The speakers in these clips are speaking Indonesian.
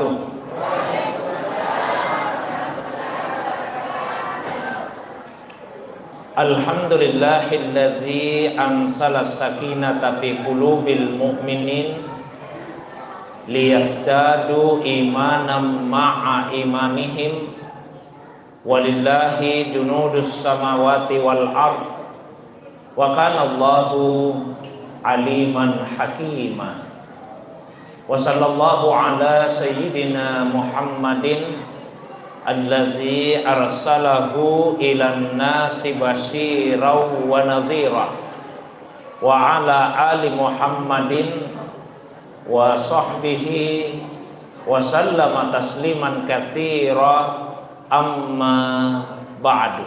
wabarakatuh. Alhamdulillahilladzi ansala sakinata fi qulubil mu'minin liyazdadu imanan ma'a imanihim walillahi junudus samawati wal ard wa kana Allahu aliman hakima. Wa sallallahu ala sayyidina Muhammadin alladzi arsalahu ilan nasi basyiran wa nadhira wa ala ali Muhammadin wa sahbihi wa sallama tasliman katsira amma ba'du.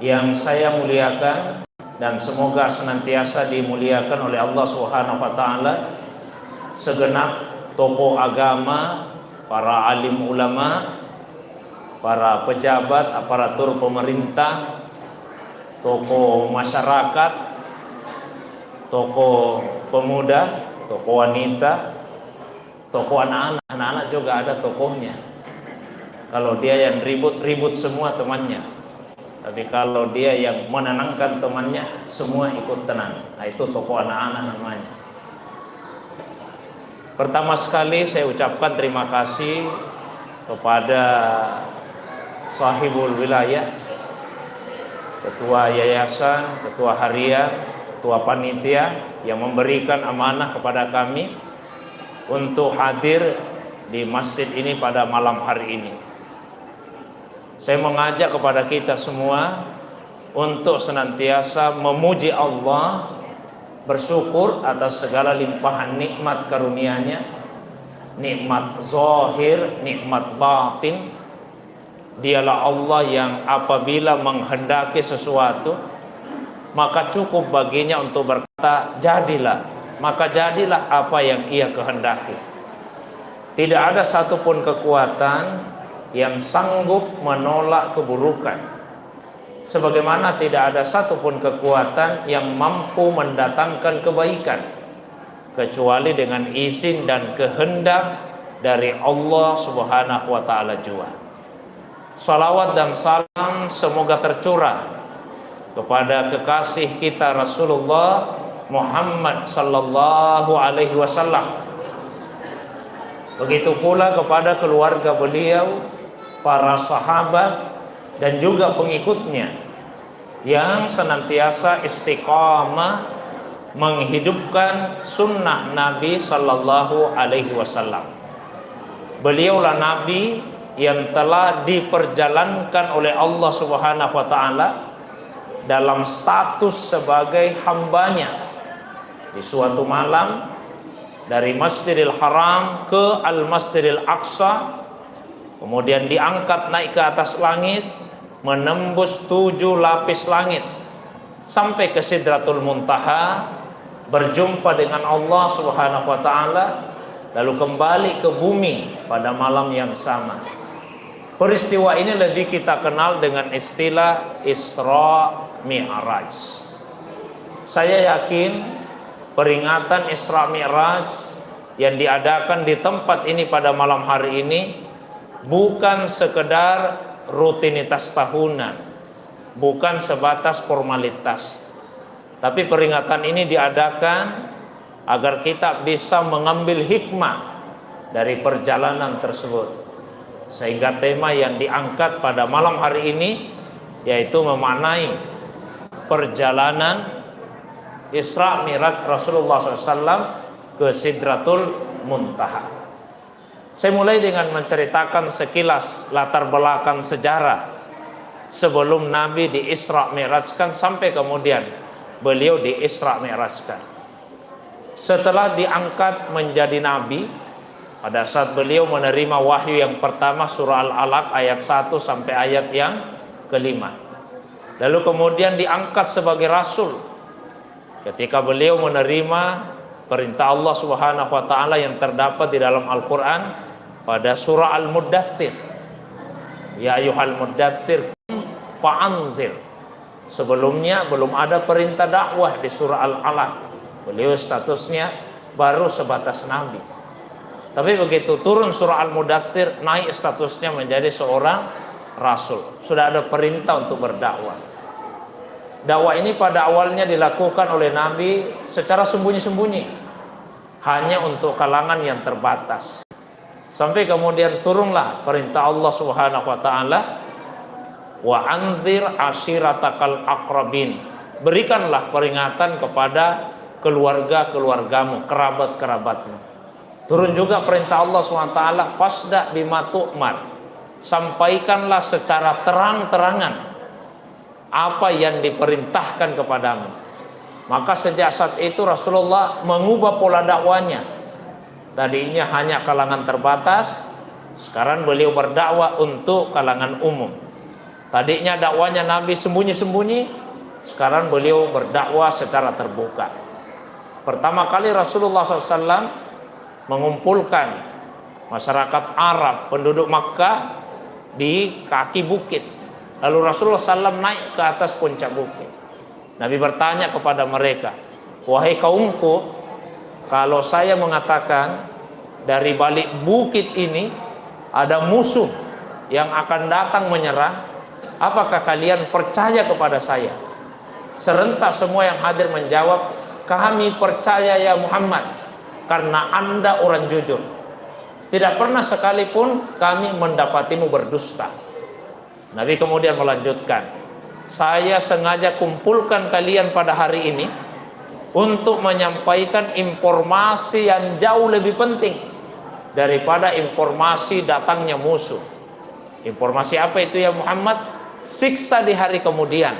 Yang saya muliakan dan semoga senantiasa dimuliakan oleh Allah Subhanahu wa taala segenap tokoh agama, para alim ulama, para pejabat, aparatur pemerintah, tokoh masyarakat, tokoh pemuda, tokoh wanita, tokoh anak-anak. Anak-anak juga ada tokohnya. Kalau dia yang ribut-ribut semua temannya. Tapi kalau dia yang menenangkan temannya, semua ikut tenang. Nah, itu tokoh anak-anak namanya. Pertama sekali saya ucapkan terima kasih kepada sahibul wilayah, ketua yayasan, ketua harian, ketua panitia yang memberikan amanah kepada kami untuk hadir di masjid ini pada malam hari ini. Saya mengajak kepada kita semua untuk senantiasa memuji Allah, bersyukur atas segala limpahan nikmat karunia-Nya, nikmat zahir, nikmat batin. Dialah Allah yang apabila menghendaki sesuatu, maka cukup baginya untuk berkata jadilah, maka jadilah apa yang Ia kehendaki. Tidak ada satupun kekuatan yang sanggup menolak keburukan, sebagaimana tidak ada satupun kekuatan yang mampu mendatangkan kebaikan kecuali dengan izin dan kehendak dari Allah Subhanahu wa taala jua. Salawat dan salam semoga tercurah kepada kekasih kita Rasulullah Muhammad sallallahu alaihi wasallam. Begitu pula kepada keluarga beliau, para sahabat dan juga pengikutnya yang senantiasa istiqamah menghidupkan sunnah Nabi sallallahu alaihi wasallam. Beliaulah Nabi yang telah diperjalankan oleh Allah Subhanahu wa taala dalam status sebagai hambanya di suatu malam dari Masjidil Haram ke Al-Masjidil Aqsa, kemudian diangkat naik ke atas langit, menembus 7 lapis langit sampai ke Sidratul Muntaha, berjumpa dengan Allah Subhanahu wa taala, lalu kembali ke bumi pada malam yang sama. Peristiwa ini lebih kita kenal dengan istilah Isra Mi'raj. Saya yakin peringatan Isra Mi'raj yang diadakan di tempat ini pada malam hari ini bukan sekedar rutinitas tahunan, bukan sebatas formalitas, tapi peringatan ini diadakan agar kita bisa mengambil hikmah dari perjalanan tersebut. Sehingga tema yang diangkat pada malam hari ini yaitu memaknai perjalanan Isra Mi'raj Rasulullah SAW ke Sidratul Muntaha. Saya mulai dengan menceritakan sekilas latar belakang sejarah sebelum Nabi di Isra Mi'rajkan sampai kemudian beliau di Isra Mi'rajkan. Setelah diangkat menjadi Nabi, pada saat beliau menerima wahyu yang pertama surah Al-Alaq ayat 1 sampai ayat yang kelima. Lalu kemudian diangkat sebagai Rasul ketika beliau menerima perintah Allah Subhanahu wa taala yang terdapat di dalam Al-Qur'an pada surah Al-Muddatsir. Ya ayyuhal muddatsir fa'anzir. Sebelumnya belum ada perintah dakwah di surah Al-Alaq. Beliau statusnya baru sebatas nabi. Tapi begitu turun surah Al-Mudaththir, naik statusnya menjadi seorang rasul. Sudah ada perintah untuk berdakwah. Dakwah ini pada awalnya dilakukan oleh Nabi secara sembunyi-sembunyi, hanya untuk kalangan yang terbatas. Sampai kemudian turunlah perintah Allah Subhanahu wa taala, wa anzir ashiratakal aqrabin. Berikanlah peringatan kepada keluarga-keluargamu, kerabat-kerabatmu. Turun juga perintah Allah SWT, fasda bima tu'mar. Sampaikanlah secara terang-terangan apa yang diperintahkan kepadamu. Maka sejak saat itu Rasulullah mengubah pola dakwanya. Tadinya hanya kalangan terbatas, sekarang beliau berdakwah untuk kalangan umum. Tadinya dakwanya Nabi sembunyi-sembunyi, sekarang beliau berdakwah secara terbuka. Pertama kali Rasulullah SAW mengumpulkan masyarakat Arab, penduduk Makkah di kaki bukit. Lalu Rasulullah SAW naik ke atas puncak bukit. Nabi bertanya kepada mereka, wahai kaumku, kalau saya mengatakan dari balik bukit ini ada musuh yang akan datang menyerang, apakah kalian percaya kepada saya? Serentak semua yang hadir menjawab, kami percaya ya Muhammad, karena Anda orang jujur. Tidak pernah sekalipun kami mendapatimu berdusta. Nabi kemudian melanjutkan, saya sengaja kumpulkan kalian pada hari ini untuk menyampaikan informasi yang jauh lebih penting daripada informasi datangnya musuh. Informasi apa itu ya Muhammad? Siksa di hari kemudian.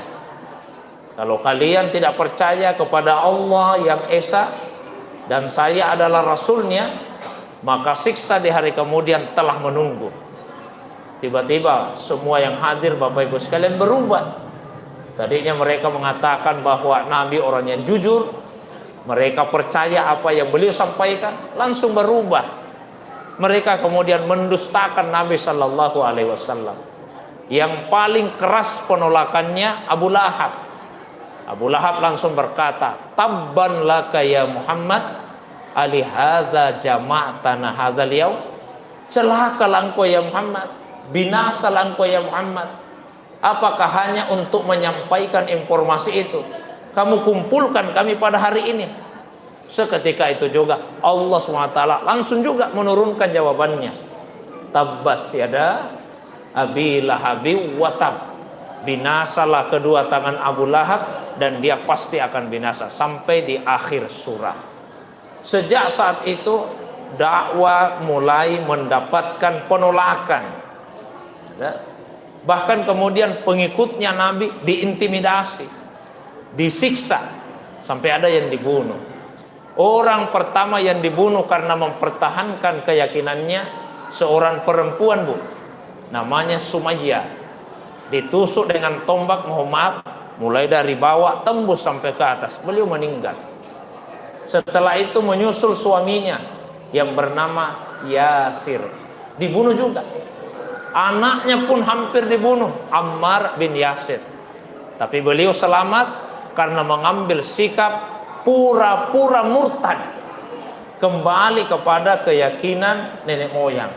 Kalau kalian tidak percaya kepada Allah yang Esa dan saya adalah Rasulnya, maka siksa di hari kemudian telah menunggu. Tiba-tiba semua yang hadir Bapak Ibu sekalian berubah. Tadinya mereka mengatakan bahwa Nabi orang yang jujur, mereka percaya apa yang beliau sampaikan, langsung berubah. Mereka kemudian mendustakan Nabi Sallallahu Alaihi Wasallam. Yang paling keras penolakannya Abu Lahab. Abu Lahab langsung berkata, tabban laka ya Muhammad, alihadza jama'tana hadzal yaum. Celakalah engkau ya Muhammad, binasalah engkau ya Muhammad. Apakah hanya untuk menyampaikan informasi itu kamu kumpulkan kami pada hari ini? Seketika itu juga Allah SWT langsung juga menurunkan jawabannya, tabbat siada abi lahabi watab. Binasalah kedua tangan Abu Lahab dan dia pasti akan binasa, sampai di akhir surah. Sejak saat itu dakwah mulai mendapatkan penolakan. Bahkan kemudian pengikutnya Nabi diintimidasi, disiksa, sampai ada yang dibunuh. Orang pertama yang dibunuh karena mempertahankan keyakinannya seorang perempuan, Bu, namanya Sumayyah. Ditusuk dengan tombak, mohon maaf, mulai dari bawah tembus sampai ke atas. Beliau meninggal. Setelah itu menyusul suaminya yang bernama Yasir, dibunuh juga. Anaknya pun hampir dibunuh, Ammar bin Yasir. Tapi beliau selamat karena mengambil sikap pura-pura murtad, kembali kepada keyakinan nenek moyang.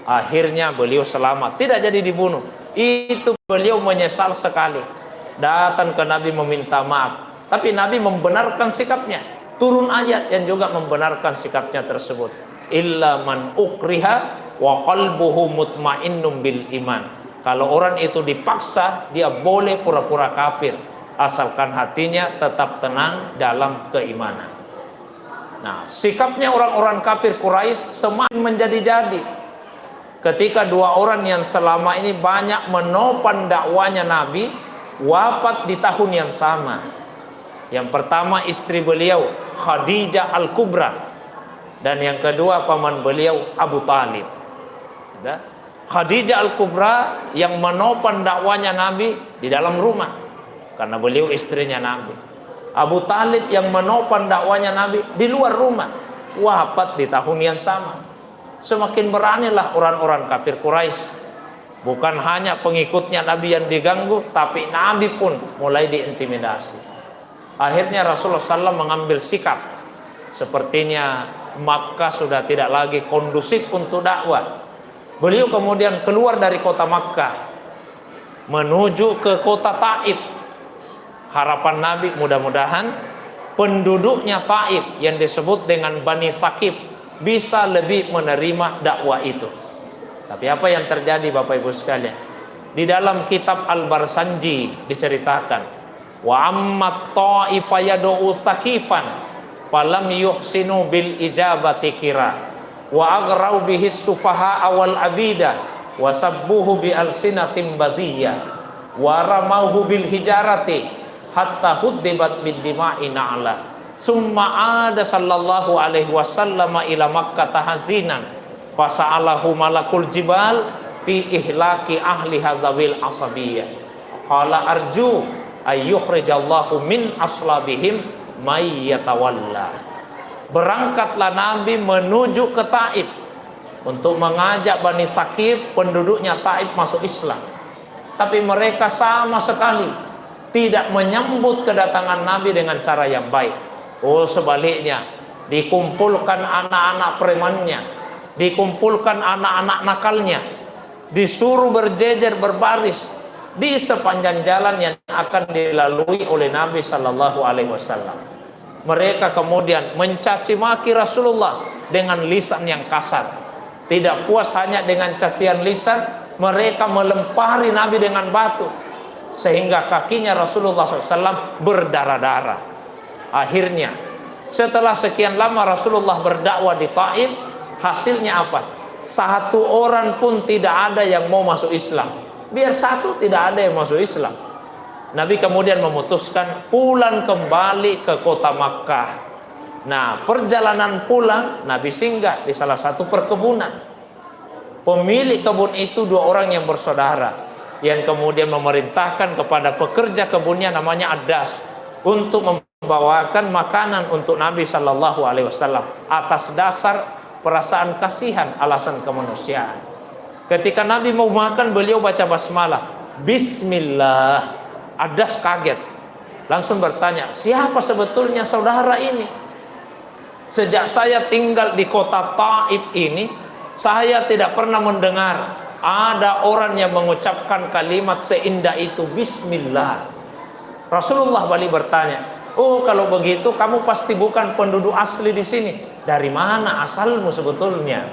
Akhirnya beliau selamat, tidak jadi dibunuh. Itu beliau menyesal sekali, datang ke Nabi meminta maaf. Tapi Nabi membenarkan sikapnya. Turun ayat yang juga membenarkan sikapnya tersebut. Illa man ukriha wa qalbuhu mutmainnum bil iman. Kalau orang itu dipaksa, dia boleh pura-pura kafir, asalkan hatinya tetap tenang dalam keimanan. Nah, sikapnya orang-orang kafir Quraisy semakin menjadi-jadi. Ketika dua orang yang selama ini banyak menopang dakwanya Nabi wafat di tahun yang sama. Yang pertama istri beliau Khadijah Al-Kubra, dan yang kedua paman beliau Abu Talib. Khadijah Al-Kubra yang menopang dakwanya Nabi di dalam rumah karena beliau istrinya Nabi. Abu Talib yang menopang dakwanya Nabi di luar rumah, wafat di tahun yang sama. Semakin beranilah orang-orang kafir Quraisy. Bukan hanya pengikutnya Nabi yang diganggu, tapi Nabi pun mulai diintimidasi. Akhirnya Rasulullah SAW mengambil sikap, sepertinya Makkah sudah tidak lagi kondusif untuk dakwah. Beliau kemudian keluar dari kota Makkah menuju ke kota Taif. Harapan Nabi mudah-mudahan penduduknya Taif yang disebut dengan Bani Sakif bisa lebih menerima dakwah itu. Tapi apa yang terjadi Bapak Ibu sekalian? Di dalam kitab Al-Barsanji diceritakan, wa ammat ta'ifa yad'u sakifan falam yuhsinu bil ijabati kira wa agrau bihi sufaha awal abida wa sabbuhu bi alsinatim badiyya wa ramauhu bil hijarati hatta huddibat bid dima'i na'la summa ada sallallahu alaihi wasallam ila Makkah tahzinan fasa'alahu malakul jibal fi ihlaki ahli hazawil asabiyyah qala arju ayyukhrijallahu min aslabihim mayyatawalla. Berangkatlah Nabi menuju ke Taif untuk mengajak Bani Sakif, penduduknya Taif, masuk Islam. Tapi mereka sama sekali tidak menyambut kedatangan Nabi dengan cara yang baik. Oh, sebaliknya, dikumpulkan anak-anak premannya, dikumpulkan anak-anak nakalnya, disuruh berjejer berbaris di sepanjang jalan yang akan dilalui oleh Nabi Sallallahu Alaihi Wasallam. Mereka kemudian mencaci maki Rasulullah dengan lisan yang kasar. Tidak puas hanya dengan cacian lisan, mereka melempari Nabi dengan batu sehingga kakinya Rasulullah SAW berdarah-darah. Akhirnya setelah sekian lama Rasulullah berdakwah di Taif, hasilnya apa? Satu orang pun tidak ada yang mau masuk Islam. Biar satu tidak ada yang masuk Islam. Nabi kemudian memutuskan pulang kembali ke kota Makkah. Nah, perjalanan pulang Nabi singgah di salah satu perkebunan. Pemilik kebun itu dua orang yang bersaudara, yang kemudian memerintahkan kepada pekerja kebunnya namanya Adas untuk membawakan makanan untuk Nabi Shallallahu Alaihi Wasallam atas dasar perasaan kasihan, alasan kemanusiaan. Ketika Nabi mau makan, beliau baca basmalah, Bismillah. Adas kaget, langsung bertanya, siapa sebetulnya saudara ini? Sejak saya tinggal di kota Taif ini, saya tidak pernah mendengar ada orang yang mengucapkan kalimat seindah itu, Bismillah. Rasulullah balik bertanya, oh kalau begitu kamu pasti bukan penduduk asli di sini. Dari mana asalmu sebetulnya?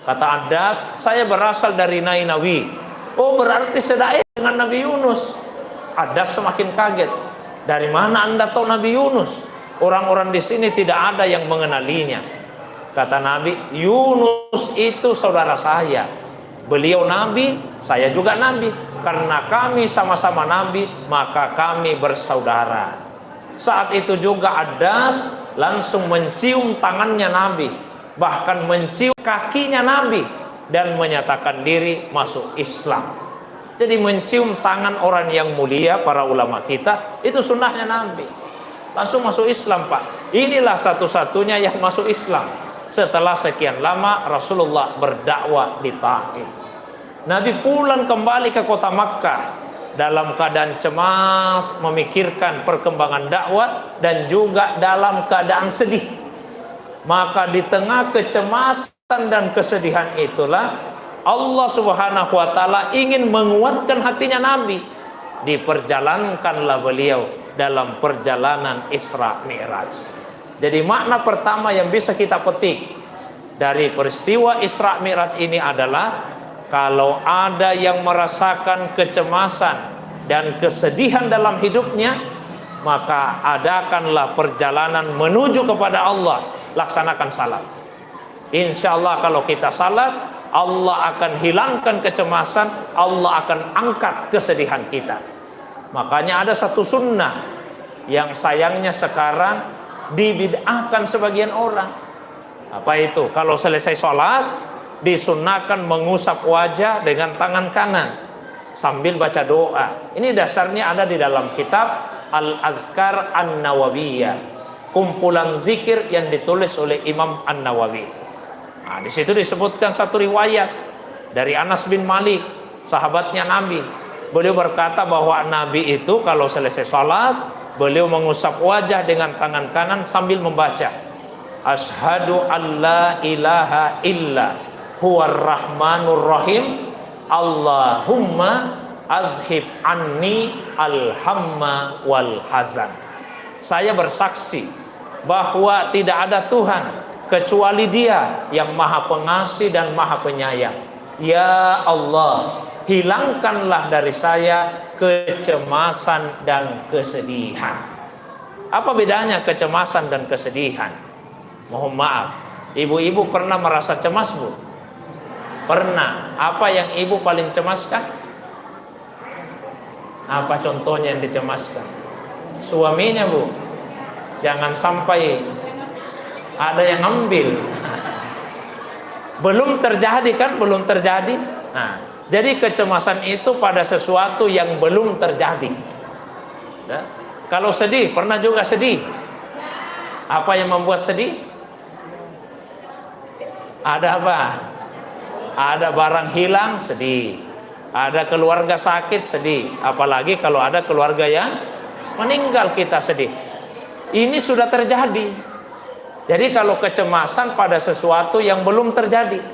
Kata Adas, saya berasal dari Nainawi. Oh, berarti sedaerah dengan Nabi Yunus. Adas semakin kaget. Dari mana Anda tahu Nabi Yunus? Orang-orang di sini tidak ada yang mengenalinya. Kata Nabi, Yunus itu saudara saya. Beliau Nabi, saya juga Nabi. Karena kami sama-sama Nabi, maka kami bersaudara. Saat itu juga Adas langsung mencium tangannya Nabi, bahkan mencium kakinya Nabi, dan menyatakan diri masuk Islam. Jadi mencium tangan orang yang mulia, para ulama kita, itu sunnahnya Nabi. Langsung masuk Islam, Pak. Inilah satu-satunya yang masuk Islam setelah sekian lama Rasulullah berdakwah di Taif. Nabi pulang kembali ke kota Makkah dalam keadaan cemas, memikirkan perkembangan dakwah, dan juga dalam keadaan sedih. Maka di tengah kecemasan dan kesedihan itulah Allah Subhanahu wa Ta'ala ingin menguatkan hatinya Nabi. Diperjalankanlah beliau dalam perjalanan Isra Mi'raj. Jadi makna pertama yang bisa kita petik dari peristiwa Isra Mi'raj ini adalah, kalau ada yang merasakan kecemasan dan kesedihan dalam hidupnya, maka adakanlah perjalanan menuju kepada Allah, laksanakan salat. Insya Allah kalau kita salat, Allah akan hilangkan kecemasan, Allah akan angkat kesedihan kita. Makanya ada satu sunnah yang sayangnya sekarang dibid'ahkan sebagian orang. Apa itu? Kalau selesai sholat, disunnahkan mengusap wajah dengan tangan kanan sambil baca doa. Ini dasarnya ada di dalam kitab Al-Azkar An-Nawawiyah, kumpulan zikir yang ditulis oleh Imam An-Nawawi. Nah, di situ disebutkan satu riwayat dari Anas bin Malik, sahabatnya Nabi. Beliau berkata bahwa Nabi itu kalau selesai sholat, beliau mengusap wajah dengan tangan kanan sambil membaca. Asyhadu an la ilaha illa huwar rahmanur rahim. Allahumma azhib anni alhamma wal hazan. Saya bersaksi bahwa tidak ada Tuhan kecuali Dia yang Maha Pengasih dan Maha Penyayang. Ya Allah, hilangkanlah dari saya kecemasan dan kesedihan. Apa bedanya kecemasan dan kesedihan? Mohon maaf, ibu-ibu pernah merasa cemas, Bu? Pernah. Apa yang ibu paling cemaskan? Apa contohnya yang dicemaskan? Suaminya, Bu. Jangan sampai ada yang ambil. Belum terjadi kan? Belum terjadi. Nah, jadi kecemasan itu pada sesuatu yang belum terjadi. Ya. Kalau sedih, pernah juga sedih? Apa yang membuat sedih? Ada apa? Ada barang hilang, sedih. Ada keluarga sakit, sedih. Apalagi kalau ada keluarga yang meninggal, kita sedih. Ini sudah terjadi. Jadi kalau kecemasan pada sesuatu yang belum terjadi,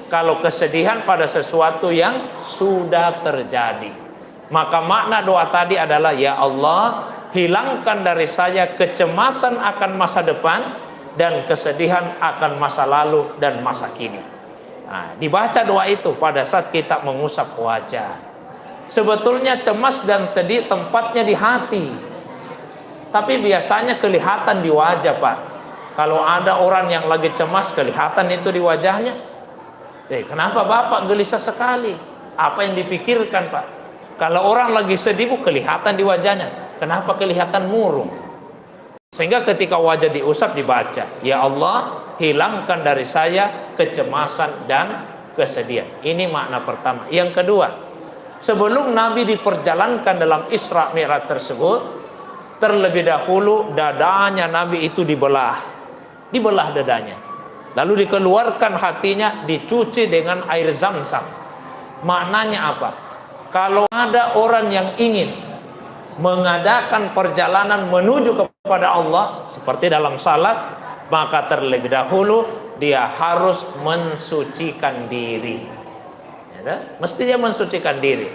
kalau kesedihan pada sesuatu yang sudah terjadi, maka makna doa tadi adalah, ya Allah, hilangkan dari saya kecemasan akan masa depan dan kesedihan akan masa lalu dan masa kini. Nah, dibaca doa itu pada saat kita mengusap wajah. Sebetulnya cemas dan sedih tempatnya di hati, tapi biasanya kelihatan di wajah, Pak. Kalau ada orang yang lagi cemas, kelihatan itu di wajahnya. Kenapa Bapak gelisah sekali? Apa yang dipikirkan, Pak? Kalau orang lagi sedih, kelihatan di wajahnya. Kenapa kelihatan murung? Sehingga ketika wajah diusap dibaca, ya Allah, hilangkan dari saya kecemasan dan kesedihan. Ini makna pertama. Yang kedua, sebelum Nabi diperjalankan dalam Isra Mi'raj tersebut, terlebih dahulu dadanya Nabi itu dibelah dadanya, lalu dikeluarkan hatinya, dicuci dengan air Zam-Zam. Maknanya apa? Kalau ada orang yang ingin mengadakan perjalanan menuju kepada Allah seperti dalam salat, maka terlebih dahulu dia harus mensucikan diri. Ya, mesti dia mensucikan diri.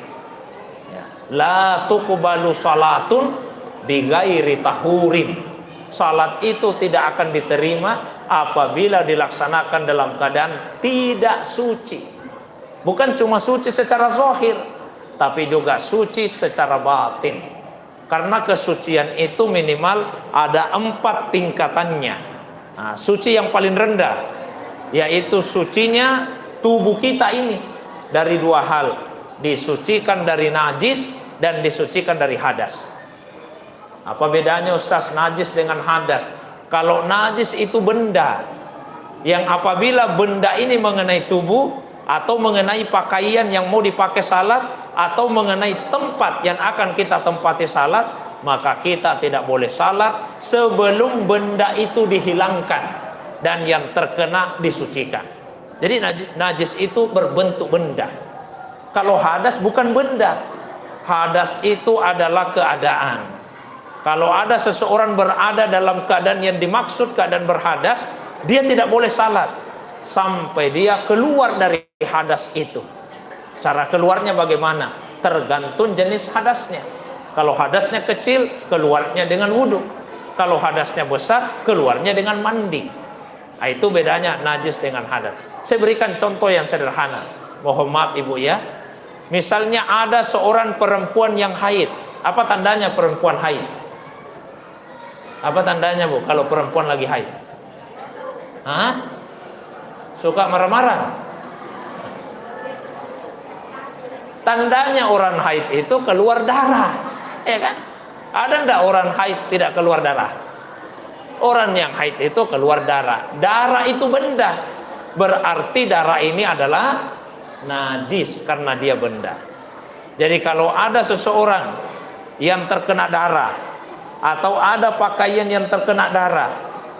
Ya. La tuqbalu salatun bighairi tahurin. Salat itu tidak akan diterima apabila dilaksanakan dalam keadaan tidak suci. Bukan cuma suci secara zahir, tapi juga suci secara batin. Karena kesucian itu minimal ada 4 tingkatannya. Nah, suci yang paling rendah, yaitu sucinya tubuh kita ini dari 2 hal. Disucikan dari najis dan disucikan dari hadas. Apa bedanya Ustaz najis dengan hadas? Kalau najis itu benda yang apabila benda ini mengenai tubuh atau mengenai pakaian yang mau dipakai salat atau mengenai tempat yang akan kita tempati salat, maka kita tidak boleh salat sebelum benda itu dihilangkan dan yang terkena disucikan. Jadi najis itu berbentuk benda. Kalau hadas bukan benda. Hadas itu adalah keadaan. Kalau ada seseorang berada dalam keadaan yang dimaksud keadaan berhadas, dia tidak boleh salat sampai dia keluar dari hadas itu. Cara keluarnya bagaimana? Tergantung jenis hadasnya. Kalau hadasnya kecil, keluarnya dengan wudhu. Kalau hadasnya besar, keluarnya dengan mandi. Nah, itu bedanya najis dengan hadas. Saya berikan contoh yang sederhana. Mohon maaf Ibu ya. Misalnya ada seorang perempuan yang haid. Apa tandanya perempuan haid? Apa tandanya Bu kalau perempuan lagi haid? Hah? Suka marah-marah? Tandanya orang haid itu keluar darah, ya kan? Ada enggak orang haid tidak keluar darah? Orang yang haid itu keluar darah. Darah itu benda. Berarti darah ini adalah najis karena dia benda. Jadi kalau ada seseorang yang terkena darah, atau ada pakaian yang terkena darah,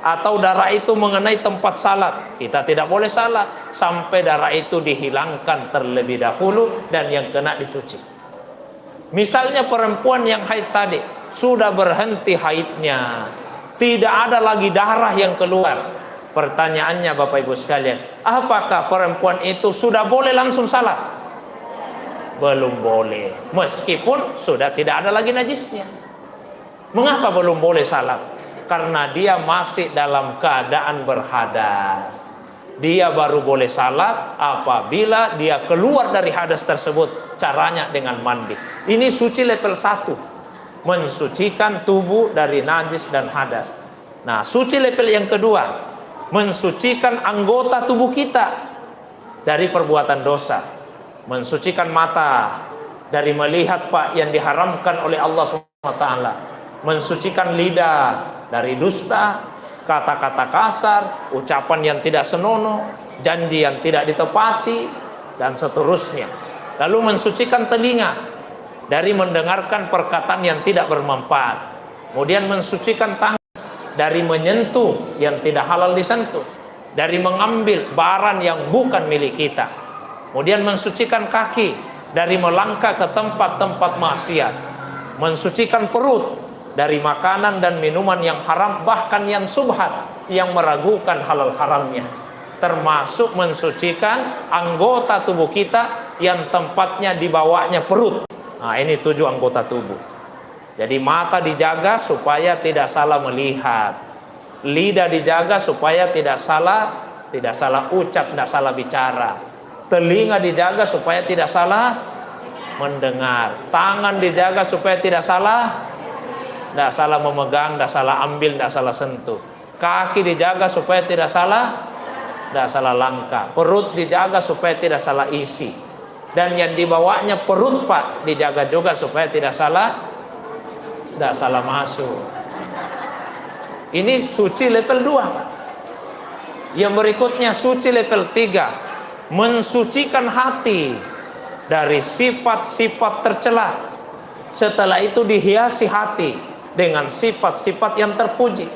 atau darah itu mengenai tempat salat, kita tidak boleh salat sampai darah itu dihilangkan terlebih dahulu dan yang kena dicuci. Misalnya perempuan yang haid tadi sudah berhenti haidnya, tidak ada lagi darah yang keluar, Pertanyaannya Bapak Ibu sekalian, apakah perempuan itu sudah boleh langsung salat? Belum boleh, meskipun sudah tidak ada lagi najisnya. Mengapa belum boleh salat? Karena dia masih dalam keadaan berhadas. Dia baru boleh salat apabila dia keluar dari hadas tersebut. Caranya dengan mandi. Ini suci level 1, mensucikan tubuh dari najis dan hadas. Nah, suci level yang kedua, mensucikan anggota tubuh kita dari perbuatan dosa. Mensucikan mata dari melihat yang diharamkan oleh Allah SWT. Mensucikan lidah dari dusta, kata-kata kasar, ucapan yang tidak senonoh, janji yang tidak ditepati, dan seterusnya. Lalu mensucikan telinga dari mendengarkan perkataan yang tidak bermanfaat. Kemudian mensucikan tangan dari menyentuh yang tidak halal disentuh, dari mengambil barang yang bukan milik kita. Kemudian mensucikan kaki dari melangkah ke tempat-tempat maksiat. Mensucikan perut dari makanan dan minuman yang haram, bahkan yang subhat, yang meragukan halal haramnya. Termasuk mensucikan anggota tubuh kita yang tempatnya di bawahnya perut. Nah, ini 7 anggota tubuh. Jadi mata dijaga supaya tidak salah melihat, lidah dijaga supaya tidak salah ucap, tidak salah bicara, telinga dijaga supaya tidak salah mendengar, tangan dijaga supaya tidak salah memegang, tidak salah ambil, tidak salah sentuh. Kaki dijaga supaya tidak salah langkah. Perut dijaga supaya tidak salah isi. Dan yang dibawanya perut Pak dijaga juga supaya tidak salah masuk. Ini suci level 2. Yang berikutnya suci level 3, mensucikan hati dari sifat-sifat tercela. Setelah itu dihiasi hati dengan sifat-sifat yang terpuji.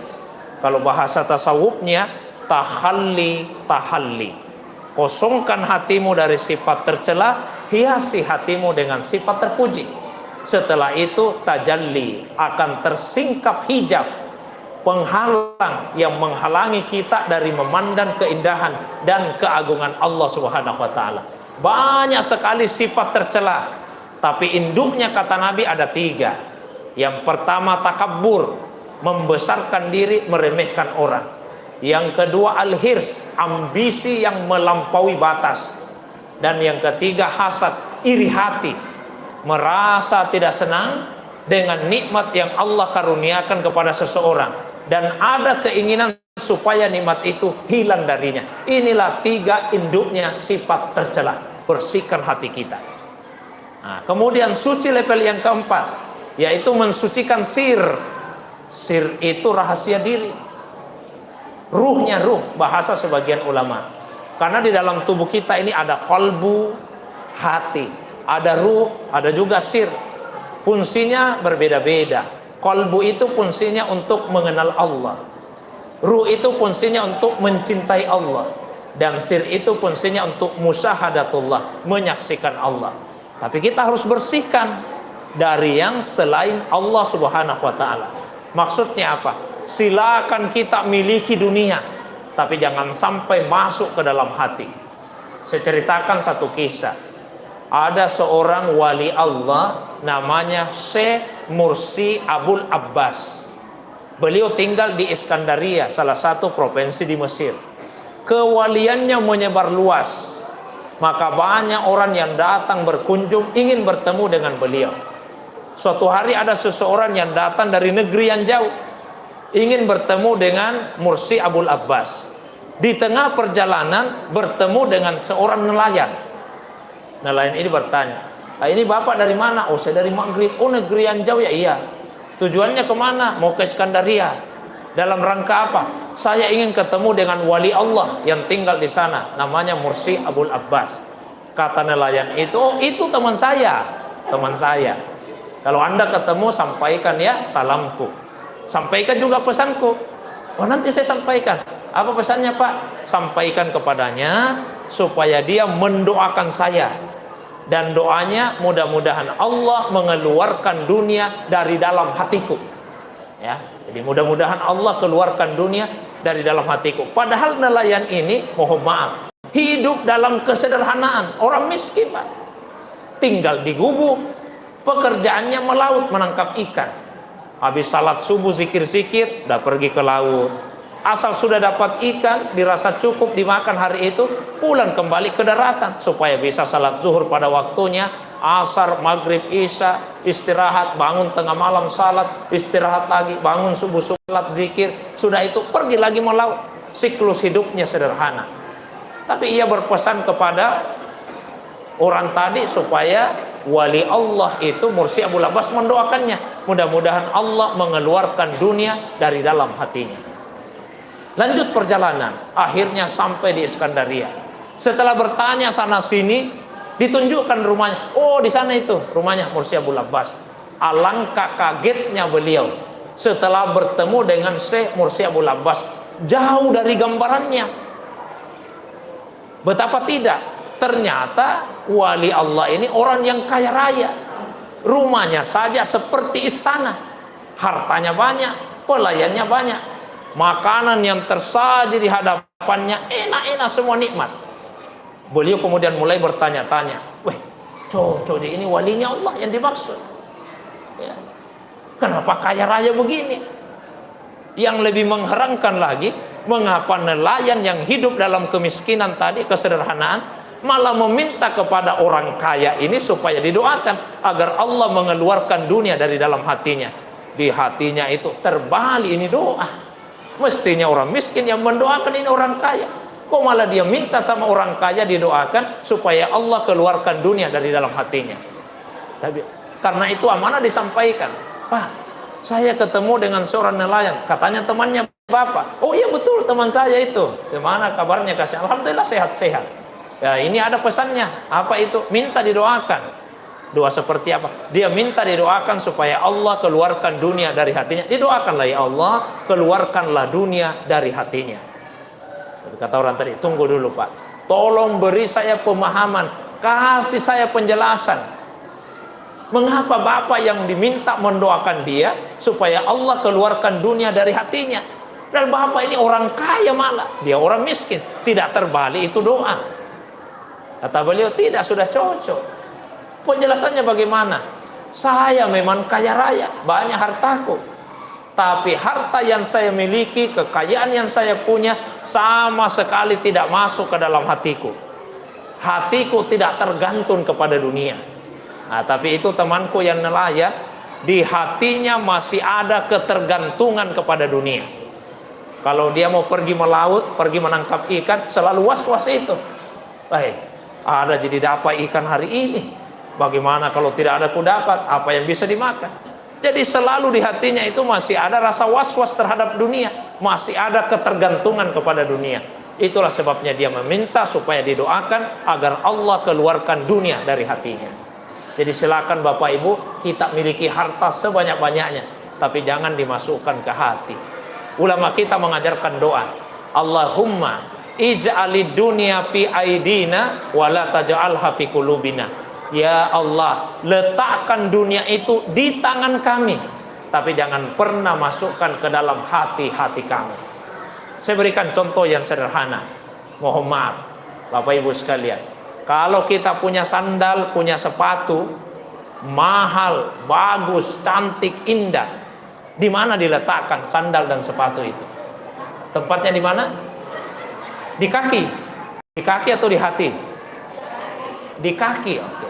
Kalau bahasa tasawufnya, tahalli. Kosongkan hatimu dari sifat tercela, hiasi hatimu dengan sifat terpuji. Setelah itu tajalli, akan tersingkap hijab, penghalang yang menghalangi kita dari memandang keindahan dan keagungan Allah Subhanahu wa taala. Banyak sekali sifat tercela, tapi induknya kata Nabi ada 3. Yang pertama takabbur, membesarkan diri, meremehkan orang. Yang kedua al-hirs, ambisi yang melampaui batas. Dan yang ketiga hasad, iri hati, merasa tidak senang dengan nikmat yang Allah karuniakan kepada seseorang dan ada keinginan supaya nikmat itu hilang darinya. Inilah 3 induknya sifat tercela. Bersihkan hati kita. Nah, kemudian suci level yang keempat, yaitu mensucikan sir. Sir itu rahasia diri. Ruhnya bahasa sebagian ulama. Karena di dalam tubuh kita ini ada qalbu, hati, ada ruh, ada juga sir. Fungsinya berbeda-beda. Qalbu itu fungsinya untuk mengenal Allah. Ruh itu fungsinya untuk mencintai Allah. Dan sir itu fungsinya untuk musyahadatullah, menyaksikan Allah. Tapi kita harus bersihkan dari yang selain Allah Subhanahu wa taala. Maksudnya apa? Silakan kita miliki dunia, tapi jangan sampai masuk ke dalam hati. Saya ceritakan satu kisah. Ada seorang wali Allah namanya Syekh Mursi Abul Abbas. Beliau tinggal di Iskandaria, salah satu provinsi di Mesir. Kewaliannya menyebar luas, maka banyak orang yang datang berkunjung ingin bertemu dengan beliau. Suatu hari ada seseorang yang datang dari negeri yang jauh, ingin bertemu dengan Mursi Abul Abbas. Di tengah perjalanan bertemu dengan seorang nelayan. Nelayan ini bertanya, ini bapak dari mana? Oh, saya dari Maghrib. Oh, negeri yang jauh ya? Iya. Tujuannya kemana? Mau ke Iskandaria. Dalam rangka apa? Saya ingin ketemu dengan wali Allah yang tinggal di sana, namanya Mursi Abul Abbas. Kata nelayan itu, oh itu teman saya. Kalau Anda ketemu sampaikan ya salamku. Sampaikan juga pesanku. Oh nanti saya sampaikan. Apa pesannya Pak? Sampaikan kepadanya supaya dia mendoakan saya. Dan doanya mudah-mudahan Allah mengeluarkan dunia dari dalam hatiku. Ya, jadi mudah-mudahan Allah keluarkan dunia dari dalam hatiku. Padahal nelayan ini, mohon maaf, hidup dalam kesederhanaan. Orang miskin, Pak. Tinggal di gubuk, pekerjaannya melaut, menangkap ikan. Habis salat subuh, zikir-zikir, udah pergi ke laut. Asal sudah dapat ikan, dirasa cukup dimakan hari itu, pulang kembali ke daratan supaya bisa salat zuhur pada waktunya, asar, maghrib, isya, istirahat, bangun tengah malam salat, istirahat lagi, bangun subuh salat zikir, sudah itu pergi lagi melaut. Siklus hidupnya sederhana. Tapi ia berpesan kepada orang tadi supaya wali Allah itu Mursi Abul Abbas mendoakannya, mudah-mudahan Allah mengeluarkan dunia dari dalam hatinya. Lanjut perjalanan, akhirnya sampai di Iskandaria. Setelah bertanya sana sini, ditunjukkan rumahnya. Oh, di sana itu rumahnya Mursi Abul Abbas. Alangkah kagetnya beliau setelah bertemu dengan Syekh Mursi Abul Abbas, jauh dari gambarannya. Betapa tidak, ternyata wali Allah ini orang yang kaya raya. Rumahnya saja seperti istana, hartanya banyak, pelayannya banyak, makanan yang tersaji di hadapannya enak-enak, semua nikmat. Beliau kemudian mulai bertanya-tanya, weh, cocok ini walinya Allah yang dimaksud ya. Kenapa kaya raya begini? Yang lebih mengherankan lagi, mengapa nelayan yang hidup dalam kemiskinan tadi, kesederhanaan, malah meminta kepada orang kaya ini supaya didoakan agar Allah mengeluarkan dunia dari dalam hatinya. Di hatinya itu terbalik ini doa. Mestinya orang miskin yang mendoakan ini orang kaya. Kok malah dia minta sama orang kaya didoakan supaya Allah keluarkan dunia dari dalam hatinya. Tapi karena itu amanah disampaikan. Pak, saya ketemu dengan seorang nelayan, katanya temannya Bapak. Oh iya betul, teman saya itu. Gimana kabarnya? Kasih alhamdulillah sehat-sehat. Ya, ini ada pesannya. Apa itu? Minta didoakan. Doa seperti apa? Dia minta didoakan supaya Allah keluarkan dunia dari hatinya. Didoakanlah, ya Allah, keluarkanlah dunia dari hatinya. Kata orang tadi, tunggu dulu Pak, tolong beri saya pemahaman, kasih saya penjelasan. Mengapa Bapak yang diminta mendoakan dia supaya Allah keluarkan dunia dari hatinya? Dan Bapak ini orang kaya, malah dia orang miskin. Tidak terbalik itu doa. Kata beliau, tidak, sudah cocok. Penjelasannya bagaimana? Saya memang kaya raya, banyak hartaku, tapi harta yang saya miliki, kekayaan yang saya punya sama sekali tidak masuk ke dalam hatiku. Hatiku tidak tergantung kepada dunia. Nah, tapi itu temanku yang nelayan, di hatinya masih ada ketergantungan kepada dunia. Kalau dia mau pergi melaut, pergi menangkap ikan, selalu was-was itu. Baik, ada jadi dapat ikan hari ini. Bagaimana kalau tidak ada kudapat? Apa yang bisa dimakan? Jadi selalu di hatinya itu masih ada rasa was-was terhadap dunia, masih ada ketergantungan kepada dunia. Itulah sebabnya dia meminta supaya didoakan agar Allah keluarkan dunia dari hatinya. Jadi silakan Bapak Ibu, kita miliki harta sebanyak-banyaknya, tapi jangan dimasukkan ke hati. Ulama kita mengajarkan doa, Allahumma ij'alid dunya fi aidina wa la taj'alha fi qulubina. Ya Allah, letakkan dunia itu di tangan kami, tapi jangan pernah masukkan ke dalam hati-hati kami. Saya berikan contoh yang sederhana. Mohon maaf Bapak Ibu sekalian, kalau kita punya sandal, punya sepatu mahal, bagus, cantik, indah, di mana diletakkan sandal dan sepatu itu? Tempatnya di mana? Di kaki. Di kaki atau di hati? Di kaki. Oke.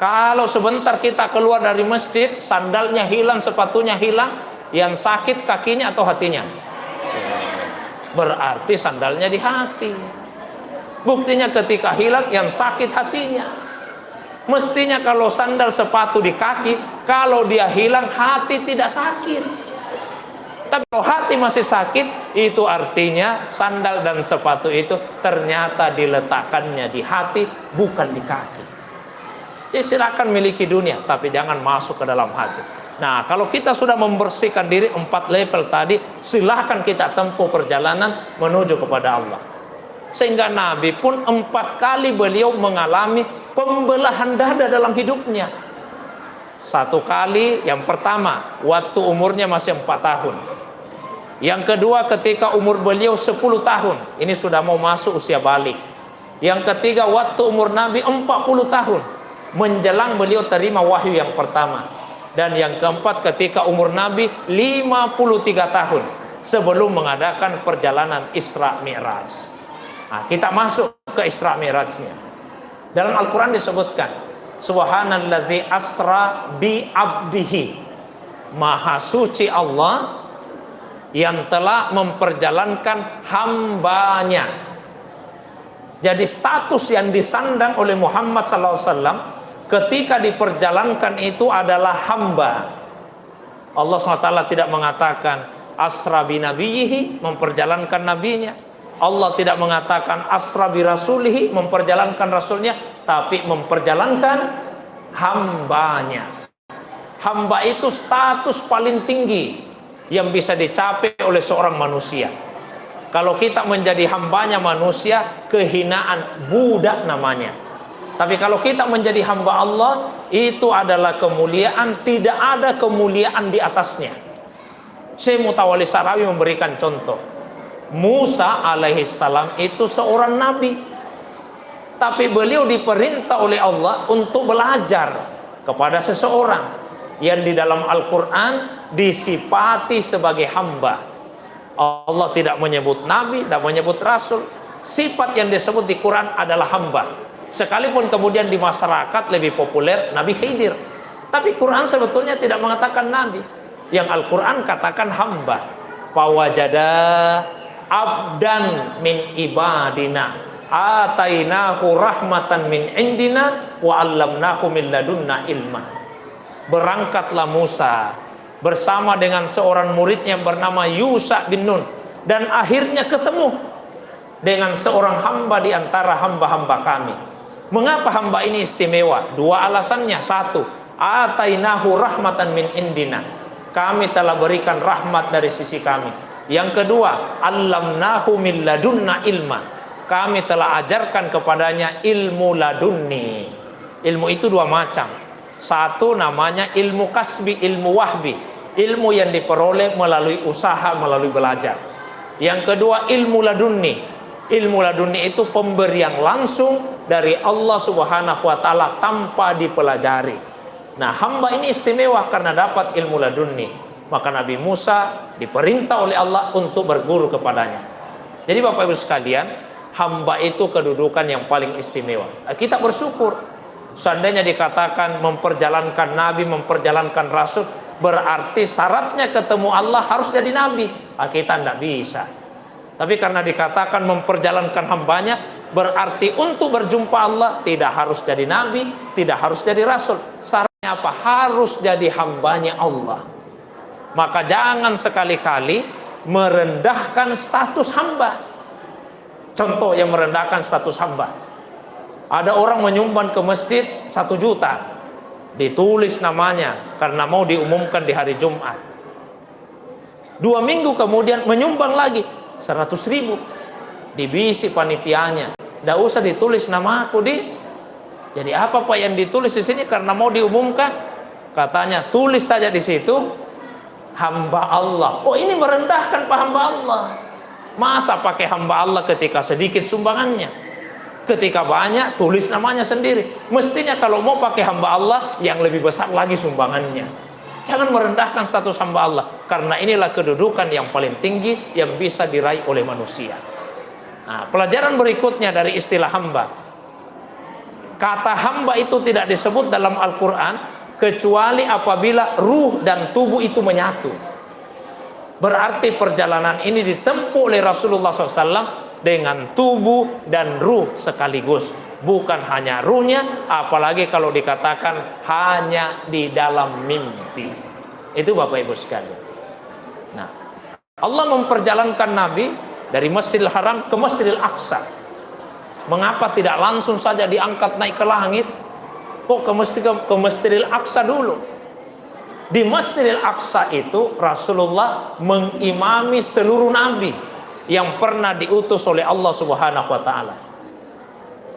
Kalau sebentar kita keluar dari masjid, sandalnya hilang, sepatunya hilang, yang sakit kakinya atau hatinya? Berarti sandalnya di hati. Buktinya ketika hilang, yang sakit hatinya. Mestinya kalau sandal sepatu di kaki, kalau dia hilang, hati tidak sakit. Tapi kalau hati masih sakit, itu artinya sandal dan sepatu itu ternyata diletakkannya di hati, bukan di kaki. Jadi silakan miliki dunia, tapi jangan masuk ke dalam hati. Nah, kalau kita sudah membersihkan diri 4 level tadi, silahkan kita tempuh perjalanan menuju kepada Allah. Sehingga Nabi pun 4 kali beliau mengalami pembelahan dada dalam hidupnya. 1 kali, yang pertama waktu umurnya masih 4 tahun. Yang kedua ketika umur beliau 10 tahun, ini sudah mau masuk usia balik. Yang ketiga waktu umur Nabi 40 tahun, menjelang beliau terima wahyu yang pertama. Dan yang keempat ketika umur Nabi 53 tahun, sebelum mengadakan perjalanan Isra Mi'raj. Nah, kita masuk ke Isra Mi'rajnya. Dalam Al-Quran disebutkan, Subhanalladzi asra bi abdihi, Maha suci Allah yang telah memperjalankan hambanya. Jadi status yang disandang oleh Muhammad SAW ketika diperjalankan itu adalah hamba. Allah SWT tidak mengatakan asra bi nabiyihi, memperjalankan nabinya. Allah tidak mengatakan asra bi rasulihi, memperjalankan rasulnya, tapi memperjalankan hambanya. Hamba itu status paling tinggi yang bisa dicapai oleh seorang manusia. Kalau kita menjadi hambanya manusia, kehinaan, budak namanya. Tapi kalau kita menjadi hamba Allah, itu adalah kemuliaan, tidak ada kemuliaan di atasnya. Syekh Mutawalli Sha'rawi memberikan contoh. Musa alaihissalam itu seorang nabi, tapi beliau diperintah oleh Allah untuk belajar kepada seseorang yang di dalam Al-Quran disifati sebagai hamba. Allah tidak menyebut nabi, tidak menyebut rasul. Sifat yang disebut di Quran adalah hamba. Sekalipun kemudian di masyarakat lebih populer Nabi Khidir, tapi Quran sebetulnya tidak mengatakan nabi. Yang Al-Quran katakan hamba. Fawajada abdan min ibadina atainahu rahmatan min indina wa 'allamnahu min ladunna ilma. Berangkatlah Musa bersama dengan seorang muridnya yang bernama Yusha bin Nun, dan akhirnya ketemu dengan seorang hamba di antara hamba-hamba kami. Mengapa hamba ini istimewa? Dua alasannya. Satu, atainahu rahmatan min indina, kami telah berikan rahmat dari sisi kami. Yang kedua, 'allamnahu min ladunna ilma, kami telah ajarkan kepadanya ilmu ladunni. Ilmu itu dua macam. Satu namanya ilmu kasbi, ilmu wahbi, ilmu yang diperoleh melalui usaha, melalui belajar. Yang kedua ilmu ladunni. Ilmu ladunni itu pemberian langsung dari Allah Subhanahu wa Ta'ala tanpa dipelajari. Nah, hamba ini istimewa karena dapat ilmu ladunni. Maka Nabi Musa diperintah oleh Allah untuk berguru kepadanya. Jadi Bapak Ibu sekalian, hamba itu kedudukan yang paling istimewa. Kita bersyukur. Seandainya dikatakan memperjalankan Nabi, memperjalankan Rasul, berarti syaratnya ketemu Allah harus jadi Nabi. Kita tidak bisa. Tapi karena dikatakan memperjalankan hambanya, berarti untuk berjumpa Allah tidak harus jadi Nabi, tidak harus jadi Rasul. Syaratnya apa? Harus jadi hambanya Allah. Maka jangan sekali-kali merendahkan status hamba. Contoh yang merendahkan status hamba. Ada orang menyumbang ke masjid 1 juta, ditulis namanya karena mau diumumkan di hari Jumat. 2 minggu kemudian menyumbang lagi 100.000, dibisi panitianya, tidak usah ditulis nama aku di. Jadi apa Pak yang ditulis di sini karena mau diumumkan? Katanya tulis saja di situ hamba Allah. Oh, ini merendahkan Pak hamba Allah. Masa pakai hamba Allah ketika sedikit sumbangannya? Ketika banyak tulis namanya sendiri. Mestinya kalau mau pakai hamba Allah yang lebih besar lagi sumbangannya. Jangan merendahkan status hamba Allah, karena inilah kedudukan yang paling tinggi yang bisa diraih oleh manusia. Nah, pelajaran berikutnya dari istilah hamba. Kata hamba itu tidak disebut dalam Al-Quran kecuali apabila ruh dan tubuh itu menyatu. Berarti perjalanan ini ditempuh oleh Rasulullah SAW dengan tubuh dan ruh sekaligus. Bukan hanya ruhnya, apalagi kalau dikatakan hanya di dalam mimpi. Itu Bapak Ibu sekalian. Nah, Allah memperjalankan Nabi dari Masjidil Haram ke Masjidil Aqsa. Mengapa tidak langsung saja diangkat naik ke langit? Kok ke Masjidil Aqsa dulu? Di Masjidil Aqsa itu Rasulullah mengimami seluruh Nabi yang pernah diutus oleh Allah Subhanahu wa Ta'ala.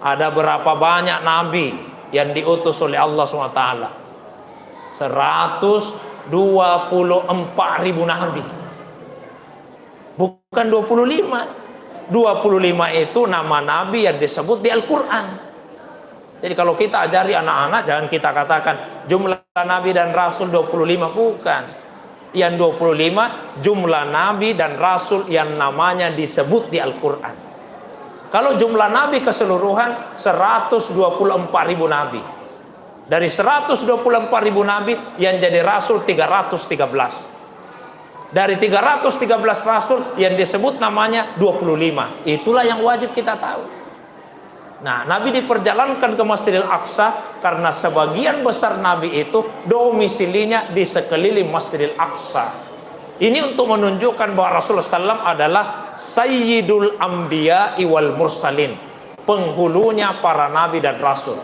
Ada berapa banyak Nabi yang diutus oleh Allah SWT? 124.000 Nabi. bukan 25. 25 itu nama nabi yang disebut di Al-Quran. Jadi kalau kita ajari anak-anak, jangan kita katakan jumlah nabi dan rasul 25, bukan. Yang 25 jumlah nabi dan rasul yang namanya disebut di Al-Quran. Kalau jumlah nabi keseluruhan 124.000 nabi. Dari 124.000 nabi yang jadi rasul 313. Dari 313 rasul yang disebut namanya 25. Itulah yang wajib kita tahu. Nah, Nabi diperjalankan ke Masjidil Aqsa karena sebagian besar Nabi itu domisilinya di sekeliling Masjidil Aqsa. Ini untuk menunjukkan bahwa Rasulullah SAW adalah Sayyidul Anbiya wal Mursalin, penghulunya para Nabi dan Rasul.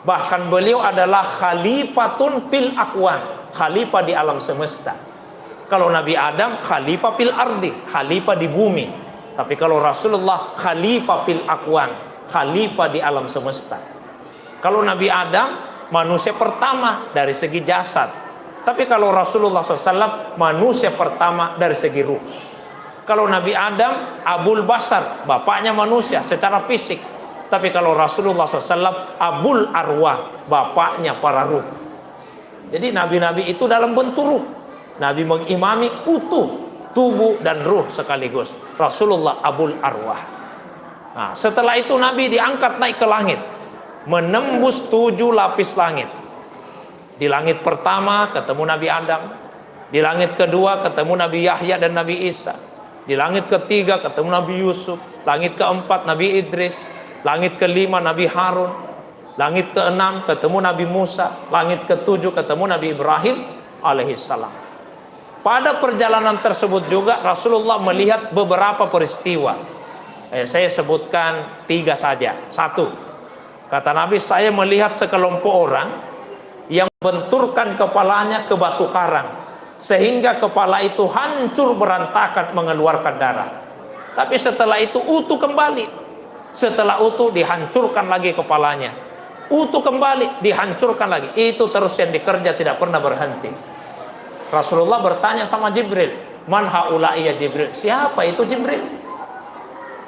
Bahkan beliau adalah khalifatun fil akwan, khalifah di alam semesta. Kalau Nabi Adam khalifah fil ardi, khalifah di bumi. Tapi kalau Rasulullah khalifah fil akwan, khalifah di alam semesta. Kalau Nabi Adam manusia pertama dari segi jasad. Tapi kalau Rasulullah SAW manusia pertama dari segi ruh. Kalau Nabi Adam Abul Basar, bapaknya manusia secara fisik. Tapi kalau Rasulullah SAW Abul Arwah, bapaknya para ruh. Jadi nabi-nabi itu dalam bentuk ruh. Nabi mengimami utuh tubuh dan ruh sekaligus. Rasulullah Abul Arwah. Nah, setelah itu Nabi diangkat naik ke langit, menembus 7 lapis langit. Di langit pertama ketemu Nabi Adam, di langit kedua ketemu Nabi Yahya dan Nabi Isa, di langit ketiga ketemu Nabi Yusuf, langit keempat Nabi Idris, langit kelima Nabi Harun, langit keenam ketemu Nabi Musa, langit ketujuh ketemu Nabi Ibrahim alaihissalam. Pada perjalanan tersebut juga Rasulullah melihat beberapa peristiwa. Saya sebutkan 3 saja. 1, kata Nabi, saya melihat sekelompok orang yang benturkan kepalanya ke batu karang, sehingga kepala itu hancur berantakan mengeluarkan darah. Tapi setelah itu utuh kembali. Setelah utuh dihancurkan lagi kepalanya. Utuh kembali, dihancurkan lagi. Itu terus yang dikerja, tidak pernah berhenti. Rasulullah bertanya sama Jibril, "Man haula'i ya Jibril?" Siapa itu Jibril?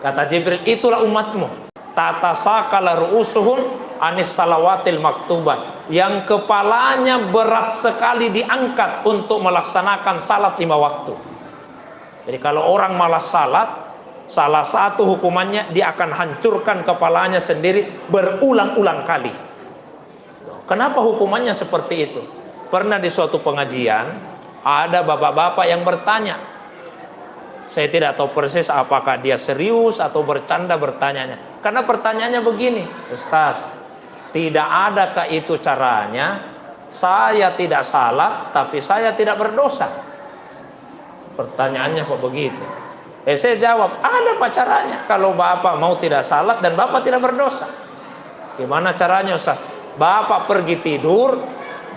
Kata Jibril, "Itulah umatmu. Tatasakala ru'usuhum anis salawatil maktubah." Yang kepalanya berat sekali diangkat untuk melaksanakan salat 5 waktu. Jadi kalau orang malas salat, salah satu hukumannya dia akan hancurkan kepalanya sendiri berulang-ulang kali. Kenapa hukumannya seperti itu? Pernah di suatu pengajian ada bapak-bapak yang bertanya. Saya tidak tahu persis apakah dia serius atau bercanda bertanyanya. Karena pertanyaannya begini, "Ustaz, tidak adakah itu caranya saya tidak salah tapi saya tidak berdosa?" Pertanyaannya kok begitu? Saya jawab, ada pak caranya. Kalau bapak mau tidak salat dan bapak tidak berdosa. Gimana caranya Ustaz? Bapak pergi tidur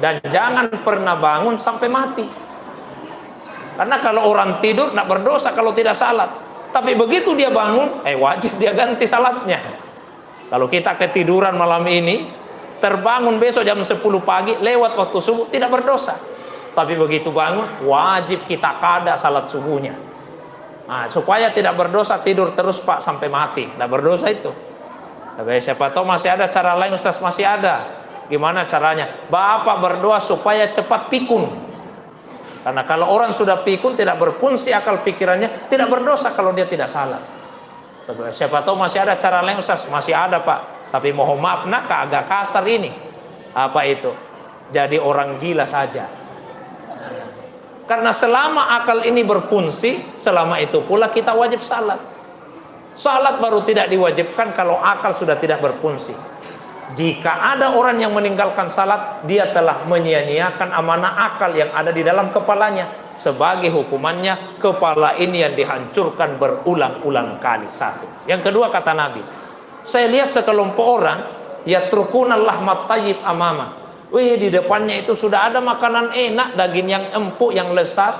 dan jangan pernah bangun sampai mati. Karena kalau orang tidur nak berdosa kalau tidak salat. Tapi begitu dia bangun, wajib dia ganti salatnya. Kalau kita ketiduran malam ini, terbangun besok jam 10 pagi, lewat waktu subuh, tidak berdosa. Tapi begitu bangun, wajib kita qada salat subuhnya. Nah, supaya tidak berdosa, tidur terus pak sampai mati. Tidak berdosa itu. Tapi siapa tahu masih ada cara lain, Ustaz, masih ada. Gimana caranya? Bapak berdoa supaya cepat pikun. Karena kalau orang sudah pikun, tidak berfungsi akal pikirannya, tidak berdosa kalau dia tidak salah. Tapi siapa tahu masih ada cara lain, Ustaz. Masih ada pak. Tapi mohon maaf nak, agak kasar ini. Apa itu? Jadi orang gila saja. Karena selama akal ini berfungsi, selama itu pula kita wajib salat. Salat baru tidak diwajibkan kalau akal sudah tidak berfungsi. Jika ada orang yang meninggalkan salat, dia telah menyia-nyiakan amanah akal yang ada di dalam kepalanya. Sebagai hukumannya, kepala ini yang dihancurkan berulang-ulang kali. 1. Yang kedua, kata Nabi, saya lihat sekelompok orang yatrukuna lahmat tayyib amama. Di depannya itu sudah ada makanan enak, daging yang empuk, yang lezat,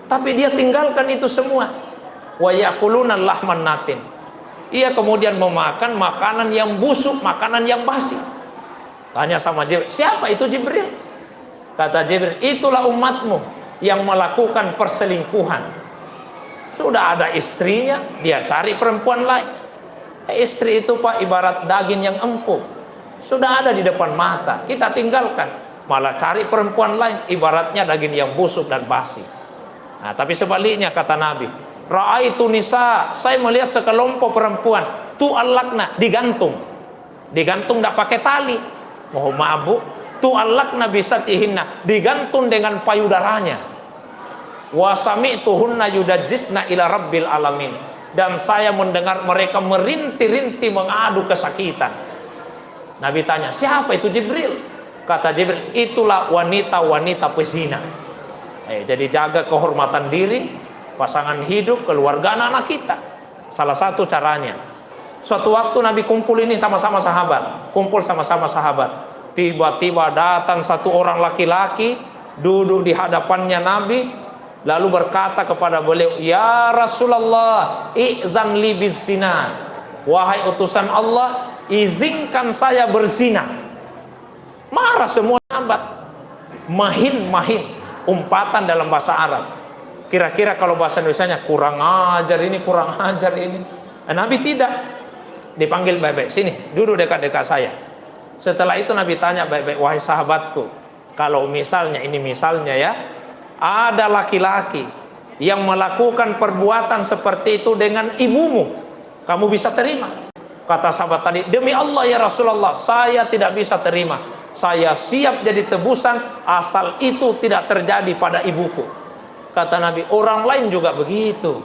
tapi dia tinggalkan itu semua. Wa yakuluna lahman natin. Ia kemudian memakan makanan yang busuk, makanan yang basi. Tanya sama Jibril, siapa itu Jibril? Kata Jibril, itulah umatmu yang melakukan perselingkuhan. Sudah ada istrinya, dia cari perempuan lain. Istri itu Pak ibarat daging yang empuk, sudah ada di depan mata, kita tinggalkan, malah cari perempuan lain, ibaratnya daging yang busuk dan basi. Nah, tapi sebaliknya kata Nabi, ra'aitu nisa, saya melihat sekelompok perempuan, tu'allakna, digantung tidak pakai tali, mau mabuk, tu'allakna bisatihinna, digantung dengan payudaranya. Wa sami'tuhunna yudajjisna ila rabbil alamin, dan saya mendengar mereka merintih-rintih mengadu kesakitan. Nabi tanya, siapa itu? Jibril. Kata Jibril, itulah wanita-wanita pezina. Jadi jaga kehormatan diri, pasangan hidup, keluarga, anak-anak kita. Salah satu caranya. Suatu waktu Nabi kumpul ini sama-sama sahabat, tiba-tiba datang satu orang laki-laki duduk di hadapannya Nabi, lalu berkata kepada beliau, ya Rasulullah, i'zan li bizina, wahai utusan Allah, izinkan saya berzina. Marah semua sahabat. Mahin, umpatan dalam bahasa Arab. Kira-kira kalau bahasa Indonesianya, kurang ajar ini. Nabi tidak. Dipanggil baik-baik, sini, duduk dekat-dekat saya. Setelah itu Nabi tanya baik-baik, wahai sahabatku, kalau misalnya ya, ada laki-laki yang melakukan perbuatan seperti itu dengan ibumu, kamu bisa terima? Kata sahabat tadi, demi Allah ya Rasulullah, saya tidak bisa terima. Saya siap jadi tebusan asal itu tidak terjadi pada ibuku. Kata Nabi, orang lain juga begitu.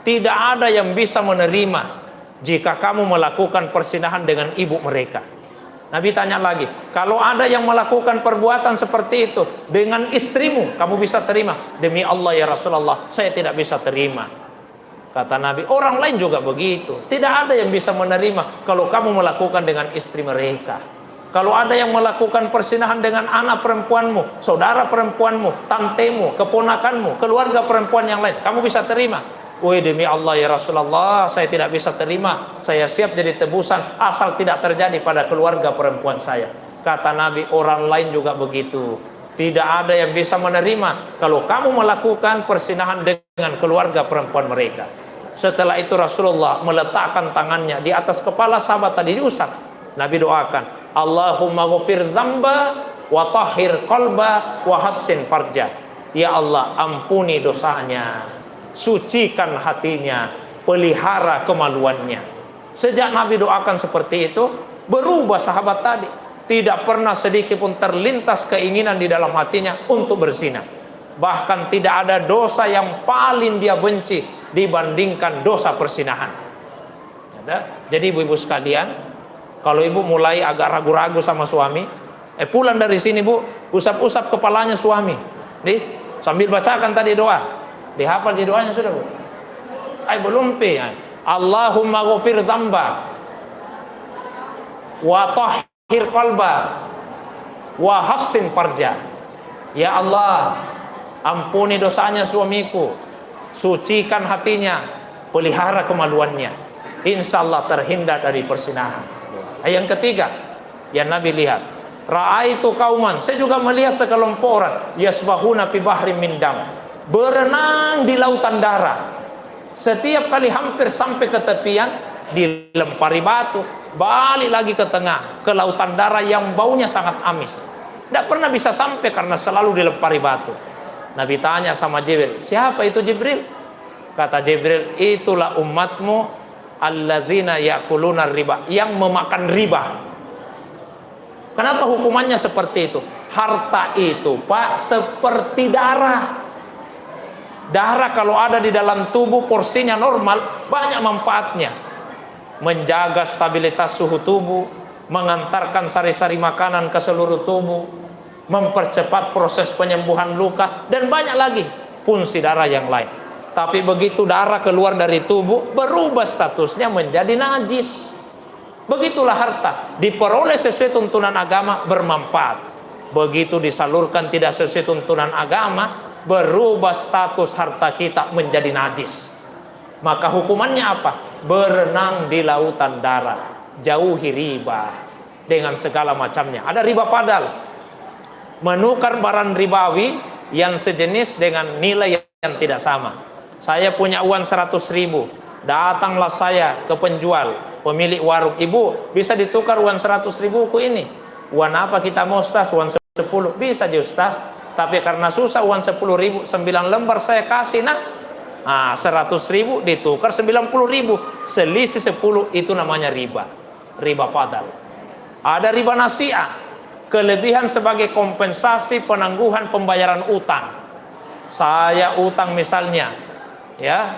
Tidak ada yang bisa menerima jika kamu melakukan persinahan dengan ibu mereka. Nabi tanya lagi, kalau ada yang melakukan perbuatan seperti itu dengan istrimu, kamu bisa terima? Demi Allah ya Rasulullah, saya tidak bisa terima. Kata Nabi, orang lain juga begitu. Tidak ada yang bisa menerima kalau kamu melakukan dengan istri mereka. Kalau ada yang melakukan persinahan dengan anak perempuanmu, saudara perempuanmu, tantemu, keponakanmu, keluarga perempuan yang lain, kamu bisa terima? Woi, demi Allah ya Rasulullah, saya tidak bisa terima. Saya siap jadi tebusan asal tidak terjadi pada keluarga perempuan saya. Kata Nabi, orang lain juga begitu. Tidak ada yang bisa menerima kalau kamu melakukan persinahan dengan keluarga perempuan mereka. Setelah itu Rasulullah meletakkan tangannya di atas kepala sahabat tadi, diusap. Nabi doakan, Allahumma ghafir zamba wa tahhir qalba wa hassin farja. Ya Allah, ampuni dosanya, sucikan hatinya, pelihara kemaluannya. Sejak Nabi doakan seperti itu, berubah sahabat tadi. Tidak pernah sedikit pun terlintas keinginan di dalam hatinya untuk berzina. Bahkan tidak ada dosa yang paling dia benci dibandingkan dosa persinahan. Jadi ibu-ibu sekalian, kalau ibu mulai agak ragu-ragu sama suami, pulang dari sini bu, usap-usap kepalanya suami, sambil bacakan tadi doa. Dihafal di doanya sudah bu? Belum pi. Allahumma ghafir zamba wa tahhir qalba wa hassin farja. Ya Allah, ampuni dosanya suamiku, sucikan hatinya, pelihara kemaluannya. Insya Allah terhindar dari persinahan. Yang ketiga yang Nabi lihat, ra'aitu kauman, saya juga melihat sekelompok orang, yasbahuna fi bahri min dam, berenang di lautan darah. Setiap kali hampir sampai ke tepian, dilempari batu, balik lagi ke tengah, ke lautan darah yang baunya sangat amis. Tidak pernah bisa sampai karena selalu dilempari batu. Nabi tanya sama Jibril, siapa itu Jibril? Kata Jibril, itulah umatmu allazina yakuluna riba, yang memakan riba. Kenapa hukumannya seperti itu? Harta itu Pak seperti darah. Darah kalau ada di dalam tubuh porsinya normal, banyak manfaatnya. Menjaga stabilitas suhu tubuh, mengantarkan sari-sari makanan ke seluruh tubuh, mempercepat proses penyembuhan luka, dan banyak lagi fungsi darah yang lain. Tapi begitu darah keluar dari tubuh, berubah statusnya menjadi najis. Begitulah harta, diperoleh sesuai tuntunan agama, bermanfaat. Begitu disalurkan tidak sesuai tuntunan agama, berubah status harta kita menjadi najis. Maka hukumannya apa? Berenang di lautan darah. Jauhi riba dengan segala macamnya. Ada riba fadal, menukar barang ribawi yang sejenis dengan nilai yang tidak sama. Saya punya uang 100.000. Datanglah saya ke penjual, pemilik warung. Ibu, bisa ditukar uang 100.000 ku ini? Uang apa kita mau, Ustaz? Uang 10. Bisa aja, Ustaz. Tapi karena susah uang 10.000, 9 lembar saya kasih, nak. 100.000 ditukar 90.000. Selisih 10, itu namanya riba. Riba fadal. Ada riba nasi'ah, kelebihan sebagai kompensasi penangguhan pembayaran utang. Saya utang misalnya, ya,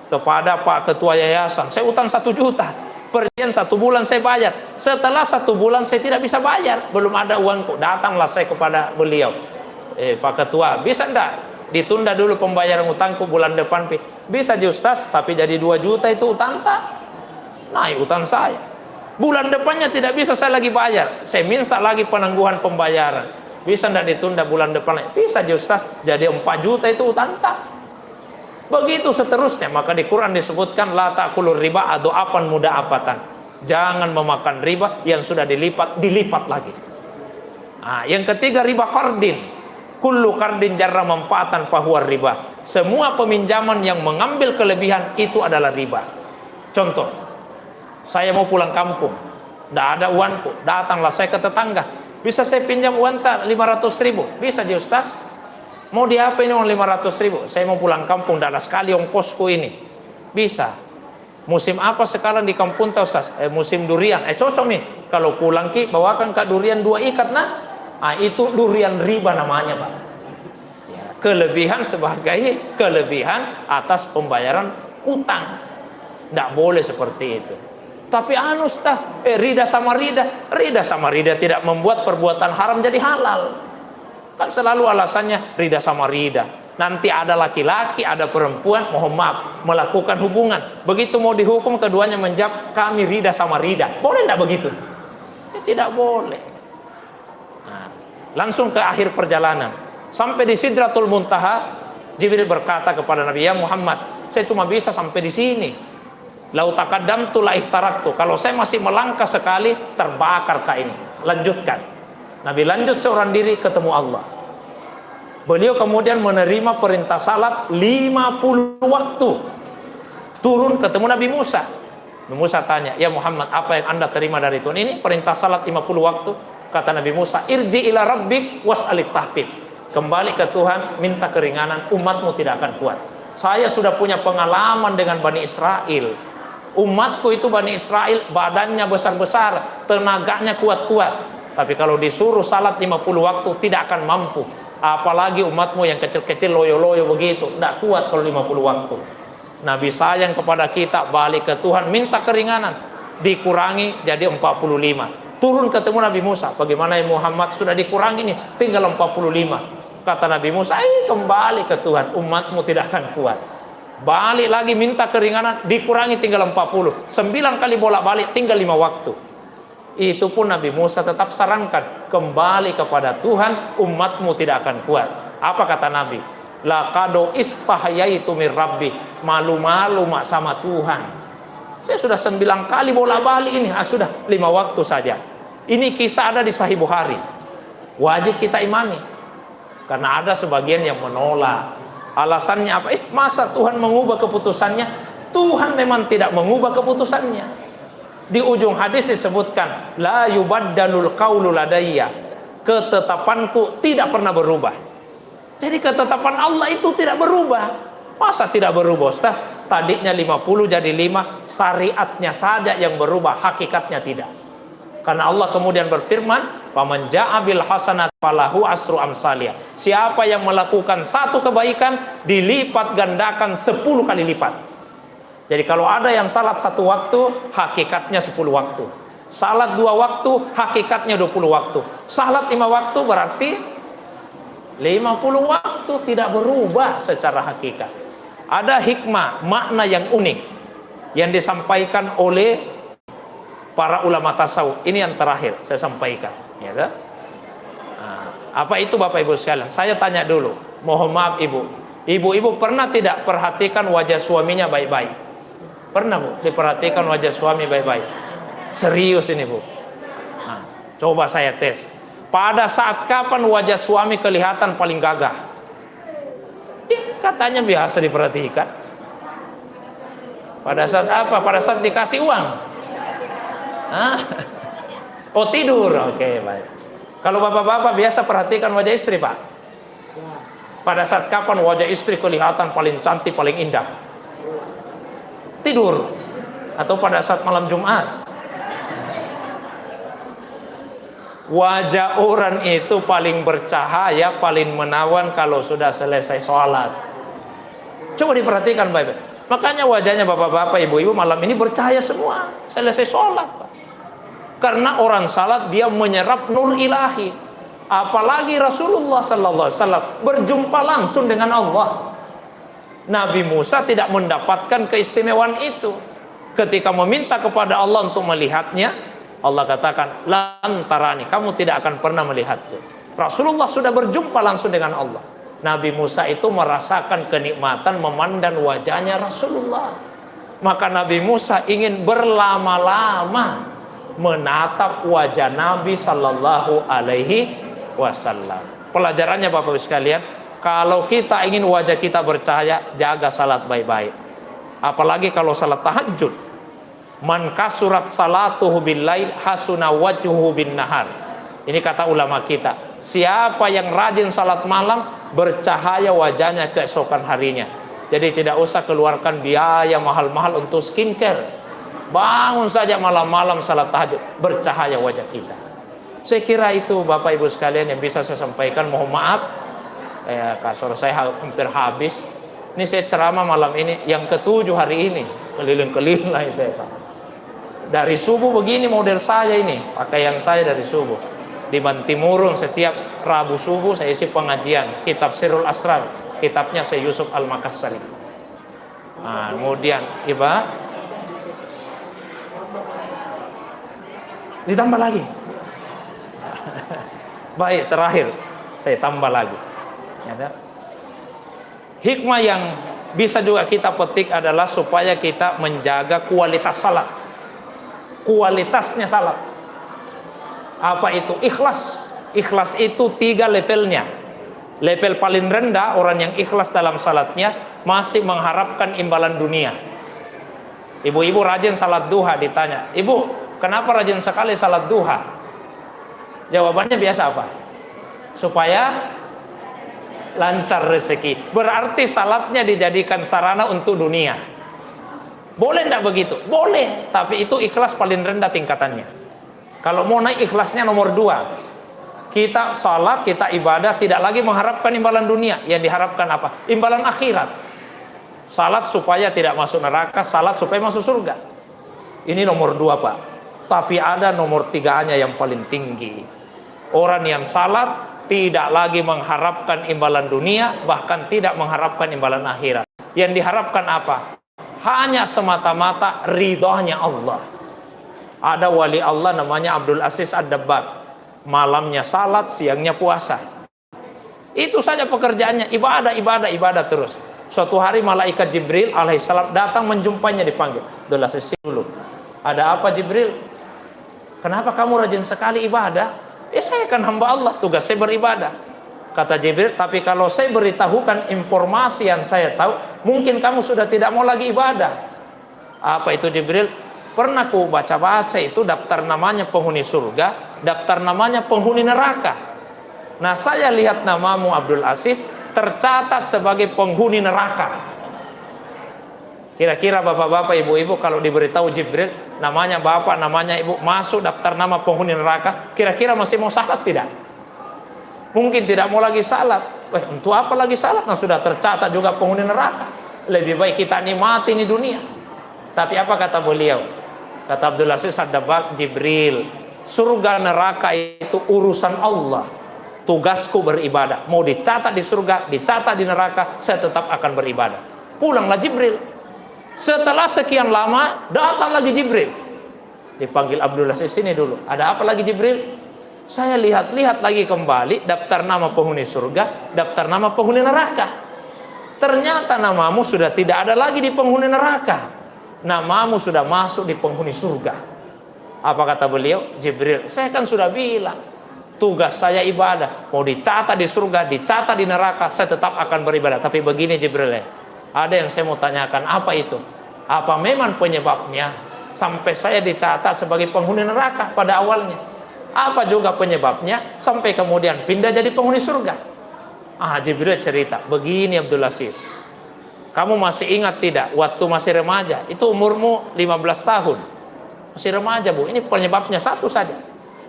kepada Pak Ketua Yayasan, saya utang 1 juta, perjanjian 1 bulan saya bayar. Setelah 1 bulan saya tidak bisa bayar, belum ada uangku. Datanglah saya kepada beliau, Pak Ketua, bisa enggak ditunda dulu pembayaran utangku bulan depan? Bisa aja, Ustaz, tapi jadi 2 juta itu utang tak? Naik utang saya. Bulan depannya tidak bisa saya lagi bayar, saya minta lagi penangguhan pembayaran. Bisa enggak ditunda bulan depan? Bisa aja, Ustaz, jadi 4 juta itu utang tak? Begitu seterusnya. Maka di Quran disebutkan la ta'kulur riba adha'afan mudha'afatan. Jangan memakan riba yang sudah dilipat lagi. Yang ketiga riba qardin. Kullu qardin jarra manfaatan fahuwa riba. Semua peminjaman yang mengambil kelebihan itu adalah riba. Contoh, saya mau pulang kampung, tidak ada uangku, datanglah saya ke tetangga, bisa saya pinjam uang tak 500.000? Bisa aja, Ustaz. Mau di apa ini uang 500.000? Saya mau pulang kampung, tidak ada sekali ongkosku ini. Bisa. Musim apa sekarang di kampung tahu, Ustaz? Musim durian. Cocok nih. Kalau pulang ki, bawakan kak durian 2 ikat, nah. Itu durian riba namanya, Pak. Ya, kelebihan sebagai kelebihan atas pembayaran utang. Tidak boleh seperti itu. Tapi Ustaz, rida sama rida tidak membuat perbuatan haram jadi halal. Kan selalu alasannya rida sama rida. Nanti ada laki-laki, ada perempuan, mohon maaf, melakukan hubungan. Begitu mau dihukum, keduanya menjawab kami rida sama rida. Boleh tidak begitu? Tidak boleh. Langsung ke akhir perjalanan, sampai di Sidratul Muntaha, Jibril berkata kepada Nabi, ya Muhammad, saya cuma bisa sampai di sini. Lau taqaddamtu la ihtaraktu. Kalau saya masih melangkah sekali, terbakar kah ini. Lanjutkan. Nabi lanjut seorang diri ketemu Allah. Beliau kemudian menerima perintah salat 50 waktu. Turun ketemu Nabi Musa. Nabi Musa tanya, ya Muhammad, apa yang anda terima dari Tuhan? Ini perintah salat 50 waktu. Kata Nabi Musa, irji ila rabbik was'alit tahfif. Kembali ke Tuhan, minta keringanan, umatmu tidak akan kuat. Saya sudah punya pengalaman dengan Bani Israel. Umatku itu Bani Israel, badannya besar-besar, tenaganya kuat-kuat. Tapi kalau disuruh salat 50 waktu tidak akan mampu. Apalagi umatmu yang kecil-kecil loyo-loyo begitu, tidak kuat kalau 50 waktu. Nabi sayang kepada kita, balik ke Tuhan, minta keringanan, dikurangi jadi 45. Turun ketemu Nabi Musa, bagaimana ya Muhammad, sudah dikurangi nih, tinggal 45. Kata Nabi Musa, kembali ke Tuhan, umatmu tidak akan kuat. Balik lagi minta keringanan, dikurangi tinggal 40. 9 kali bolak-balik, tinggal 5 waktu. Itu pun Nabi Musa tetap sarankan, kembali kepada Tuhan, umatmu tidak akan kuat. Apa kata Nabi? Laqad istahyaitu mir rabbi. Malu-malu mak sama Tuhan. Saya sudah 9 kali bolak-balik ini, sudah 5 waktu saja. Ini kisah ada di Sahih Bukhari. Wajib kita imani. Karena ada sebagian yang menolak. Alasannya apa? Masa Tuhan mengubah keputusannya? Tuhan memang tidak mengubah keputusannya. Di ujung hadis disebutkan, la yubaddalul qaulu ladayya. Ketetapanku tidak pernah berubah. Jadi ketetapan Allah itu tidak berubah. Masa tidak berubah, Ustaz? Tadinya 50 jadi 5, syariatnya saja yang berubah, hakikatnya tidak. Karena Allah kemudian berfirman, "Faman jaa bil hasanati falahu asru amsaliyah." Siapa yang melakukan satu kebaikan dilipat gandakan 10 kali lipat. Jadi kalau ada yang salat 1 waktu, hakikatnya 10 waktu. Salat 2 waktu, hakikatnya 20 waktu. Salat 5 waktu berarti 50 waktu, tidak berubah secara hakikat. Ada hikmah, makna yang unik yang disampaikan oleh para ulama tasawuf. Ini yang terakhir saya sampaikan, ya kan? Apa itu Bapak Ibu sekalian? Saya tanya dulu, mohon maaf Ibu. Ibu-ibu pernah tidak perhatikan wajah suaminya baik-baik? Pernah Bu, diperhatikan wajah suami baik-baik? Serius ini Bu. Coba saya tes. Pada saat kapan wajah suami kelihatan paling gagah? Katanya biasa diperhatikan. Pada saat apa? Pada saat dikasih uang. Hah? Oh, tidur. Oke, baik. Kalau bapak-bapak biasa perhatikan wajah istri, Pak. Pada saat kapan wajah istri kelihatan paling cantik, paling indah? Tidur. Atau pada saat malam Jumat? Wajah orang itu paling bercahaya, paling menawan kalau sudah selesai sholat. Coba diperhatikan baik-baik. Makanya wajahnya bapak-bapak, ibu-ibu malam ini bercahaya semua selesai sholat, Pak. Karena orang salat dia menyerap nur ilahi. Apalagi Rasulullah sallallahu alaihi wasallam berjumpa langsung dengan Allah. Nabi Musa tidak mendapatkan keistimewaan itu. Ketika meminta kepada Allah untuk melihatnya, Allah katakan, lantarani, kamu tidak akan pernah melihatku. Rasulullah sudah berjumpa langsung dengan Allah. Nabi Musa itu merasakan kenikmatan memandang wajahnya Rasulullah. Maka Nabi Musa ingin berlama-lama menatap wajah Nabi sallallahu alaihi wasallam. Pelajarannya Bapak Ibu sekalian, kalau kita ingin wajah kita bercahaya, jaga salat baik-baik. Apalagi kalau salat tahajud. Man kasurat salatuhu bil lail hasuna wajhuhu bin nahar. Ini kata ulama kita. Siapa yang rajin salat malam, bercahaya wajahnya keesokan harinya. Jadi tidak usah keluarkan biaya mahal-mahal untuk skincare. Bangun saja malam-malam salat tahajud, bercahaya wajah kita. Saya kira itu Bapak Ibu sekalian yang bisa saya sampaikan. Mohon maaf, kasur saya hampir habis. Ini saya ceramah malam ini yang ke-7 hari ini. Keliling-keliling lah saya, Pak. Dari subuh begini model saya ini, pakaian saya dari subuh. Di Bantimurung setiap Rabu subuh saya isi pengajian kitab Sirrul Asrar, kitabnya Syekh Yusuf Al-Makassari. Nah, kemudian Iba ditambah lagi. Baik, terakhir saya tambah lagi. Hikmah yang bisa juga kita petik adalah supaya kita menjaga kualitas salat. Kualitasnya salat. Apa itu? Ikhlas. Ikhlas itu 3 levelnya. Level paling rendah, orang yang ikhlas dalam salatnya masih mengharapkan imbalan dunia. Ibu-ibu rajin salat duha, ditanya, ibu kenapa rajin sekali salat duha? Jawabannya biasa apa? Supaya lancar rezeki. Berarti salatnya dijadikan sarana untuk dunia. Boleh tidak begitu? Boleh, tapi itu ikhlas paling rendah tingkatannya. Kalau mau naik ikhlasnya nomor 2, kita salat, kita ibadah tidak lagi mengharapkan imbalan dunia. Yang diharapkan apa? Imbalan akhirat. Salat supaya tidak masuk neraka, salat supaya masuk surga. Ini nomor 2, Pak. Tapi ada nomor 3-nya yang paling tinggi. Orang yang salat tidak lagi mengharapkan imbalan dunia, bahkan tidak mengharapkan imbalan akhirat. Yang diharapkan apa? Hanya semata-mata ridhonya Allah. Ada wali Allah namanya Abdul Aziz Ad-Dabbag. Malamnya salat, siangnya puasa. Itu saja pekerjaannya, ibadah terus. Suatu hari malaikat Jibril alaihissalam datang menjumpainya, dipanggil. Abdul Aziz dulu. Ada apa Jibril? Kenapa kamu rajin sekali ibadah? Saya kan hamba Allah, tugas saya beribadah. Kata Jibril, tapi kalau saya beritahukan informasi yang saya tahu, mungkin kamu sudah tidak mau lagi ibadah. Apa itu Jibril? Pernah ku baca-baca itu daftar namanya penghuni surga, daftar namanya penghuni neraka. Nah, saya lihat namamu Abdul Aziz tercatat sebagai penghuni neraka. Kira-kira bapak-bapak, ibu-ibu kalau diberitahu Jibril, namanya bapak, namanya ibu, masuk daftar nama penghuni neraka, kira-kira masih mau salat tidak? Mungkin tidak mau lagi salat. Untuk apa lagi salat? Nah, sudah tercatat juga penghuni neraka. Lebih baik kita nikmati ini dunia. Tapi apa kata beliau? Kata Abdul Aziz Ad-Dabbag, Jibril, surga neraka itu urusan Allah. Tugasku beribadah. Mau dicatat di surga, dicatat di neraka, saya tetap akan beribadah. Pulanglah Jibril. Setelah sekian lama, datang lagi Jibril. Dipanggil Abdul Aziz, sini dulu. Ada apa lagi Jibril? Saya lihat-lihat lagi kembali daftar nama penghuni surga, daftar nama penghuni neraka. Ternyata namamu sudah tidak ada lagi di penghuni neraka. Namamu sudah masuk di penghuni surga. Apa kata beliau? Jibril, saya kan sudah bilang, tugas saya ibadah. Mau dicatat di surga, dicatat di neraka, saya tetap akan beribadah. Tapi begini Jibril, ada yang saya mau tanyakan, apa itu? Apa memang penyebabnya sampai saya dicatat sebagai penghuni neraka pada awalnya? Apa juga penyebabnya sampai kemudian pindah jadi penghuni surga? Jibril cerita, begini Abdul Aziz, kamu masih ingat tidak waktu masih remaja, itu umurmu 15 tahun, masih remaja Bu, ini penyebabnya satu saja.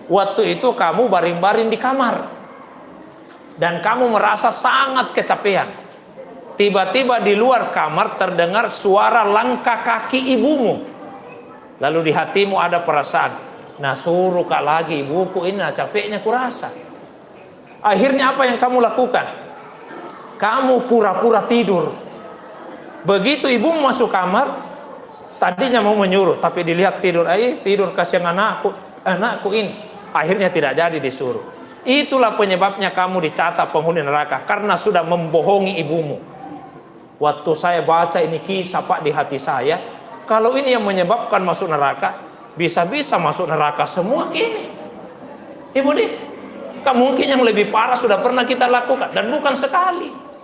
Waktu itu kamu baring-baring di kamar dan kamu merasa sangat kecapean. Tiba-tiba di luar kamar terdengar suara langkah kaki ibumu. Lalu di hatimu ada perasaan, nah suruh kak lagi ibuku ini, nah capeknya kurasa. Akhirnya apa yang kamu lakukan? Kamu pura-pura tidur. Begitu ibumu masuk kamar, tadinya mau menyuruh, tapi dilihat tidur, tidur kasihan anakku ini. Akhirnya tidak jadi disuruh. Itulah penyebabnya kamu dicatat penghuni neraka, karena sudah membohongi ibumu. Waktu saya baca ini kisah Pak di hati saya, kalau ini yang menyebabkan masuk neraka, bisa-bisa masuk neraka semua ini. Ibu nih, mungkin yang lebih parah sudah pernah kita lakukan, dan bukan sekali.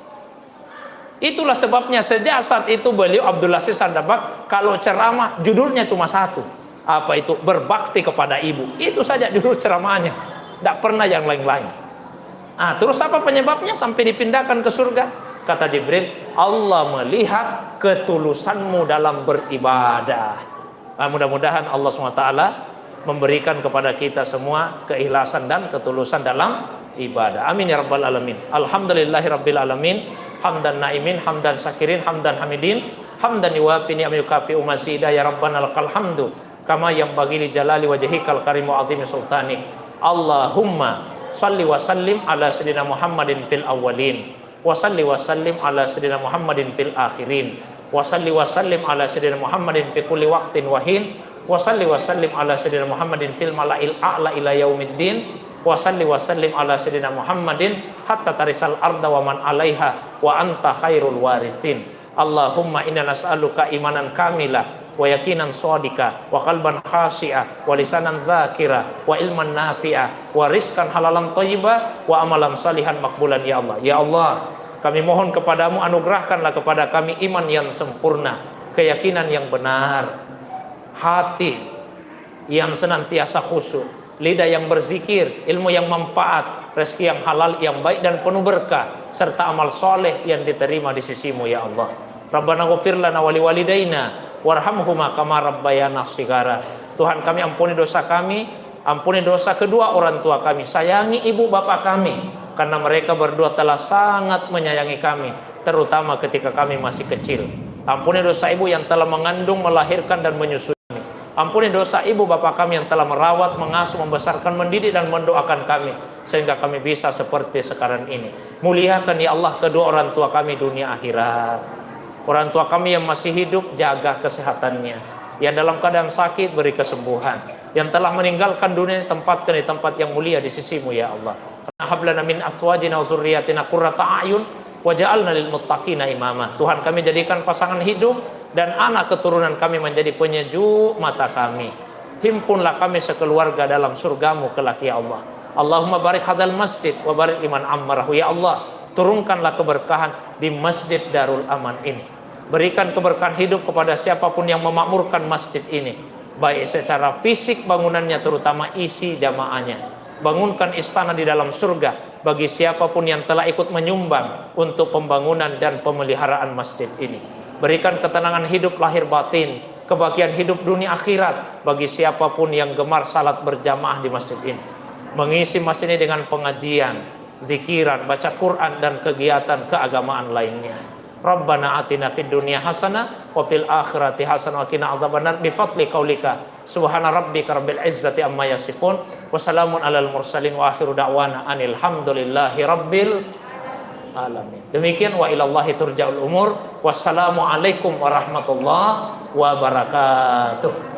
Itulah sebabnya sejak saat itu beliau Abdul Aziz Sandabak kalau ceramah judulnya cuma satu, apa itu? Berbakti kepada ibu. Itu saja judul ceramahnya, tidak pernah yang lain-lain. Terus apa penyebabnya sampai dipindahkan ke surga? Kata Jibril, Allah melihat ketulusanmu dalam beribadah. Mudah-mudahan Allah SWT memberikan kepada kita semua keikhlasan dan ketulusan dalam ibadah. Amin ya rabbal alamin. Alhamdulillahi rabbil alamin. Hamdan naimin, hamdan syakirin, hamdan hamidin, hamdan yuwafi ni'am yukafi'u mazidah. Ya rabbana lakal hamdu kama yang bagi li jalali wajhikal karim wa azimi sultanik. Allahumma salli wa sallim ala sayyidina Muhammadin fil awwalin, wa salli wa sallim ala sayyidina Muhammadin fil akhirin, wa salli wa sallim ala sayyidina Muhammadin fi kulli waqtin wa hin, wa salli wa sallim ala sayyidina Muhammadin fil mala'il a'la ila yaumiddin, wa salli wa sallim ala sayyidina Muhammadin hatta tarisal arda wa man 'alaiha wa anta khairul warisin. Allahumma inna nas'aluka imanan kamila wa yakinan shadika wa qalban khashi'a wa lisanan zakira wa ilman nafi'a wa rizqan halalan thayyiba wa amalan salihan makbulan. Ya Allah, ya Allah, kami mohon kepadamu, anugerahkanlah kepada kami iman yang sempurna, keyakinan yang benar, hati yang senantiasa khusyuk, lidah yang berzikir, ilmu yang manfaat, rezeki yang halal, yang baik dan penuh berkah, serta amal soleh yang diterima di sisimu. Ya Allah, Rabbana ghufir lana wa liwalidayna warhamhuma kama rabbayana shigara. Tuhan kami, ampuni dosa kami, ampuni dosa kedua orang tua kami, sayangi ibu bapak kami, karena mereka berdua telah sangat menyayangi kami, terutama ketika kami masih kecil. Ampuni dosa ibu yang telah mengandung, melahirkan dan menyusui. Ampuni dosa ibu bapak kami yang telah merawat, mengasuh, membesarkan, mendidik dan mendoakan kami sehingga kami bisa seperti sekarang ini. Muliakan ya Allah kedua orang tua kami dunia akhirat. Orang tua kami yang masih hidup, jaga kesehatannya. Yang dalam keadaan sakit, beri kesembuhan. Yang telah meninggalkan dunia, tempatkan di tempat yang mulia di sisimu ya Allah. Hablana min aswajina wa zurriyatina qurrata a'yun waj'alna lil muttaqina imama. Tuhan, kami jadikan pasangan hidup dan anak keturunan kami menjadi penyejuk mata kami. Himpunlah kami sekeluarga dalam surgamu kelak ya Allah. Allahumma barik hadal masjid wa barik liman ammarahu. Ya Allah, turunkanlah keberkahan di Masjid Darul Aman ini. Berikan keberkahan hidup kepada siapapun yang memakmurkan masjid ini, baik secara fisik bangunannya, terutama isi jamaahnya. Bangunkan istana di dalam surga bagi siapapun yang telah ikut menyumbang untuk pembangunan dan pemeliharaan masjid ini. Berikan ketenangan hidup lahir batin, kebahagiaan hidup dunia akhirat bagi siapapun yang gemar salat berjamaah di masjid ini. Mengisi masjid ini dengan pengajian, zikiran, baca Quran dan kegiatan keagamaan lainnya. Rabbana atina fid dunya hasanah wa fil akhirati hasanah wa qina azabannar bi fadli qaulika subhana rabbika rabbil izzati amma yasifun wa salamun alal mursalin wa akhiru da'wana anil hamdulillahi rabbil alamin. Demikian, wa ilallahi turja'ul umur. Wassalamu alaikum warahmatullahi wabarakatuh.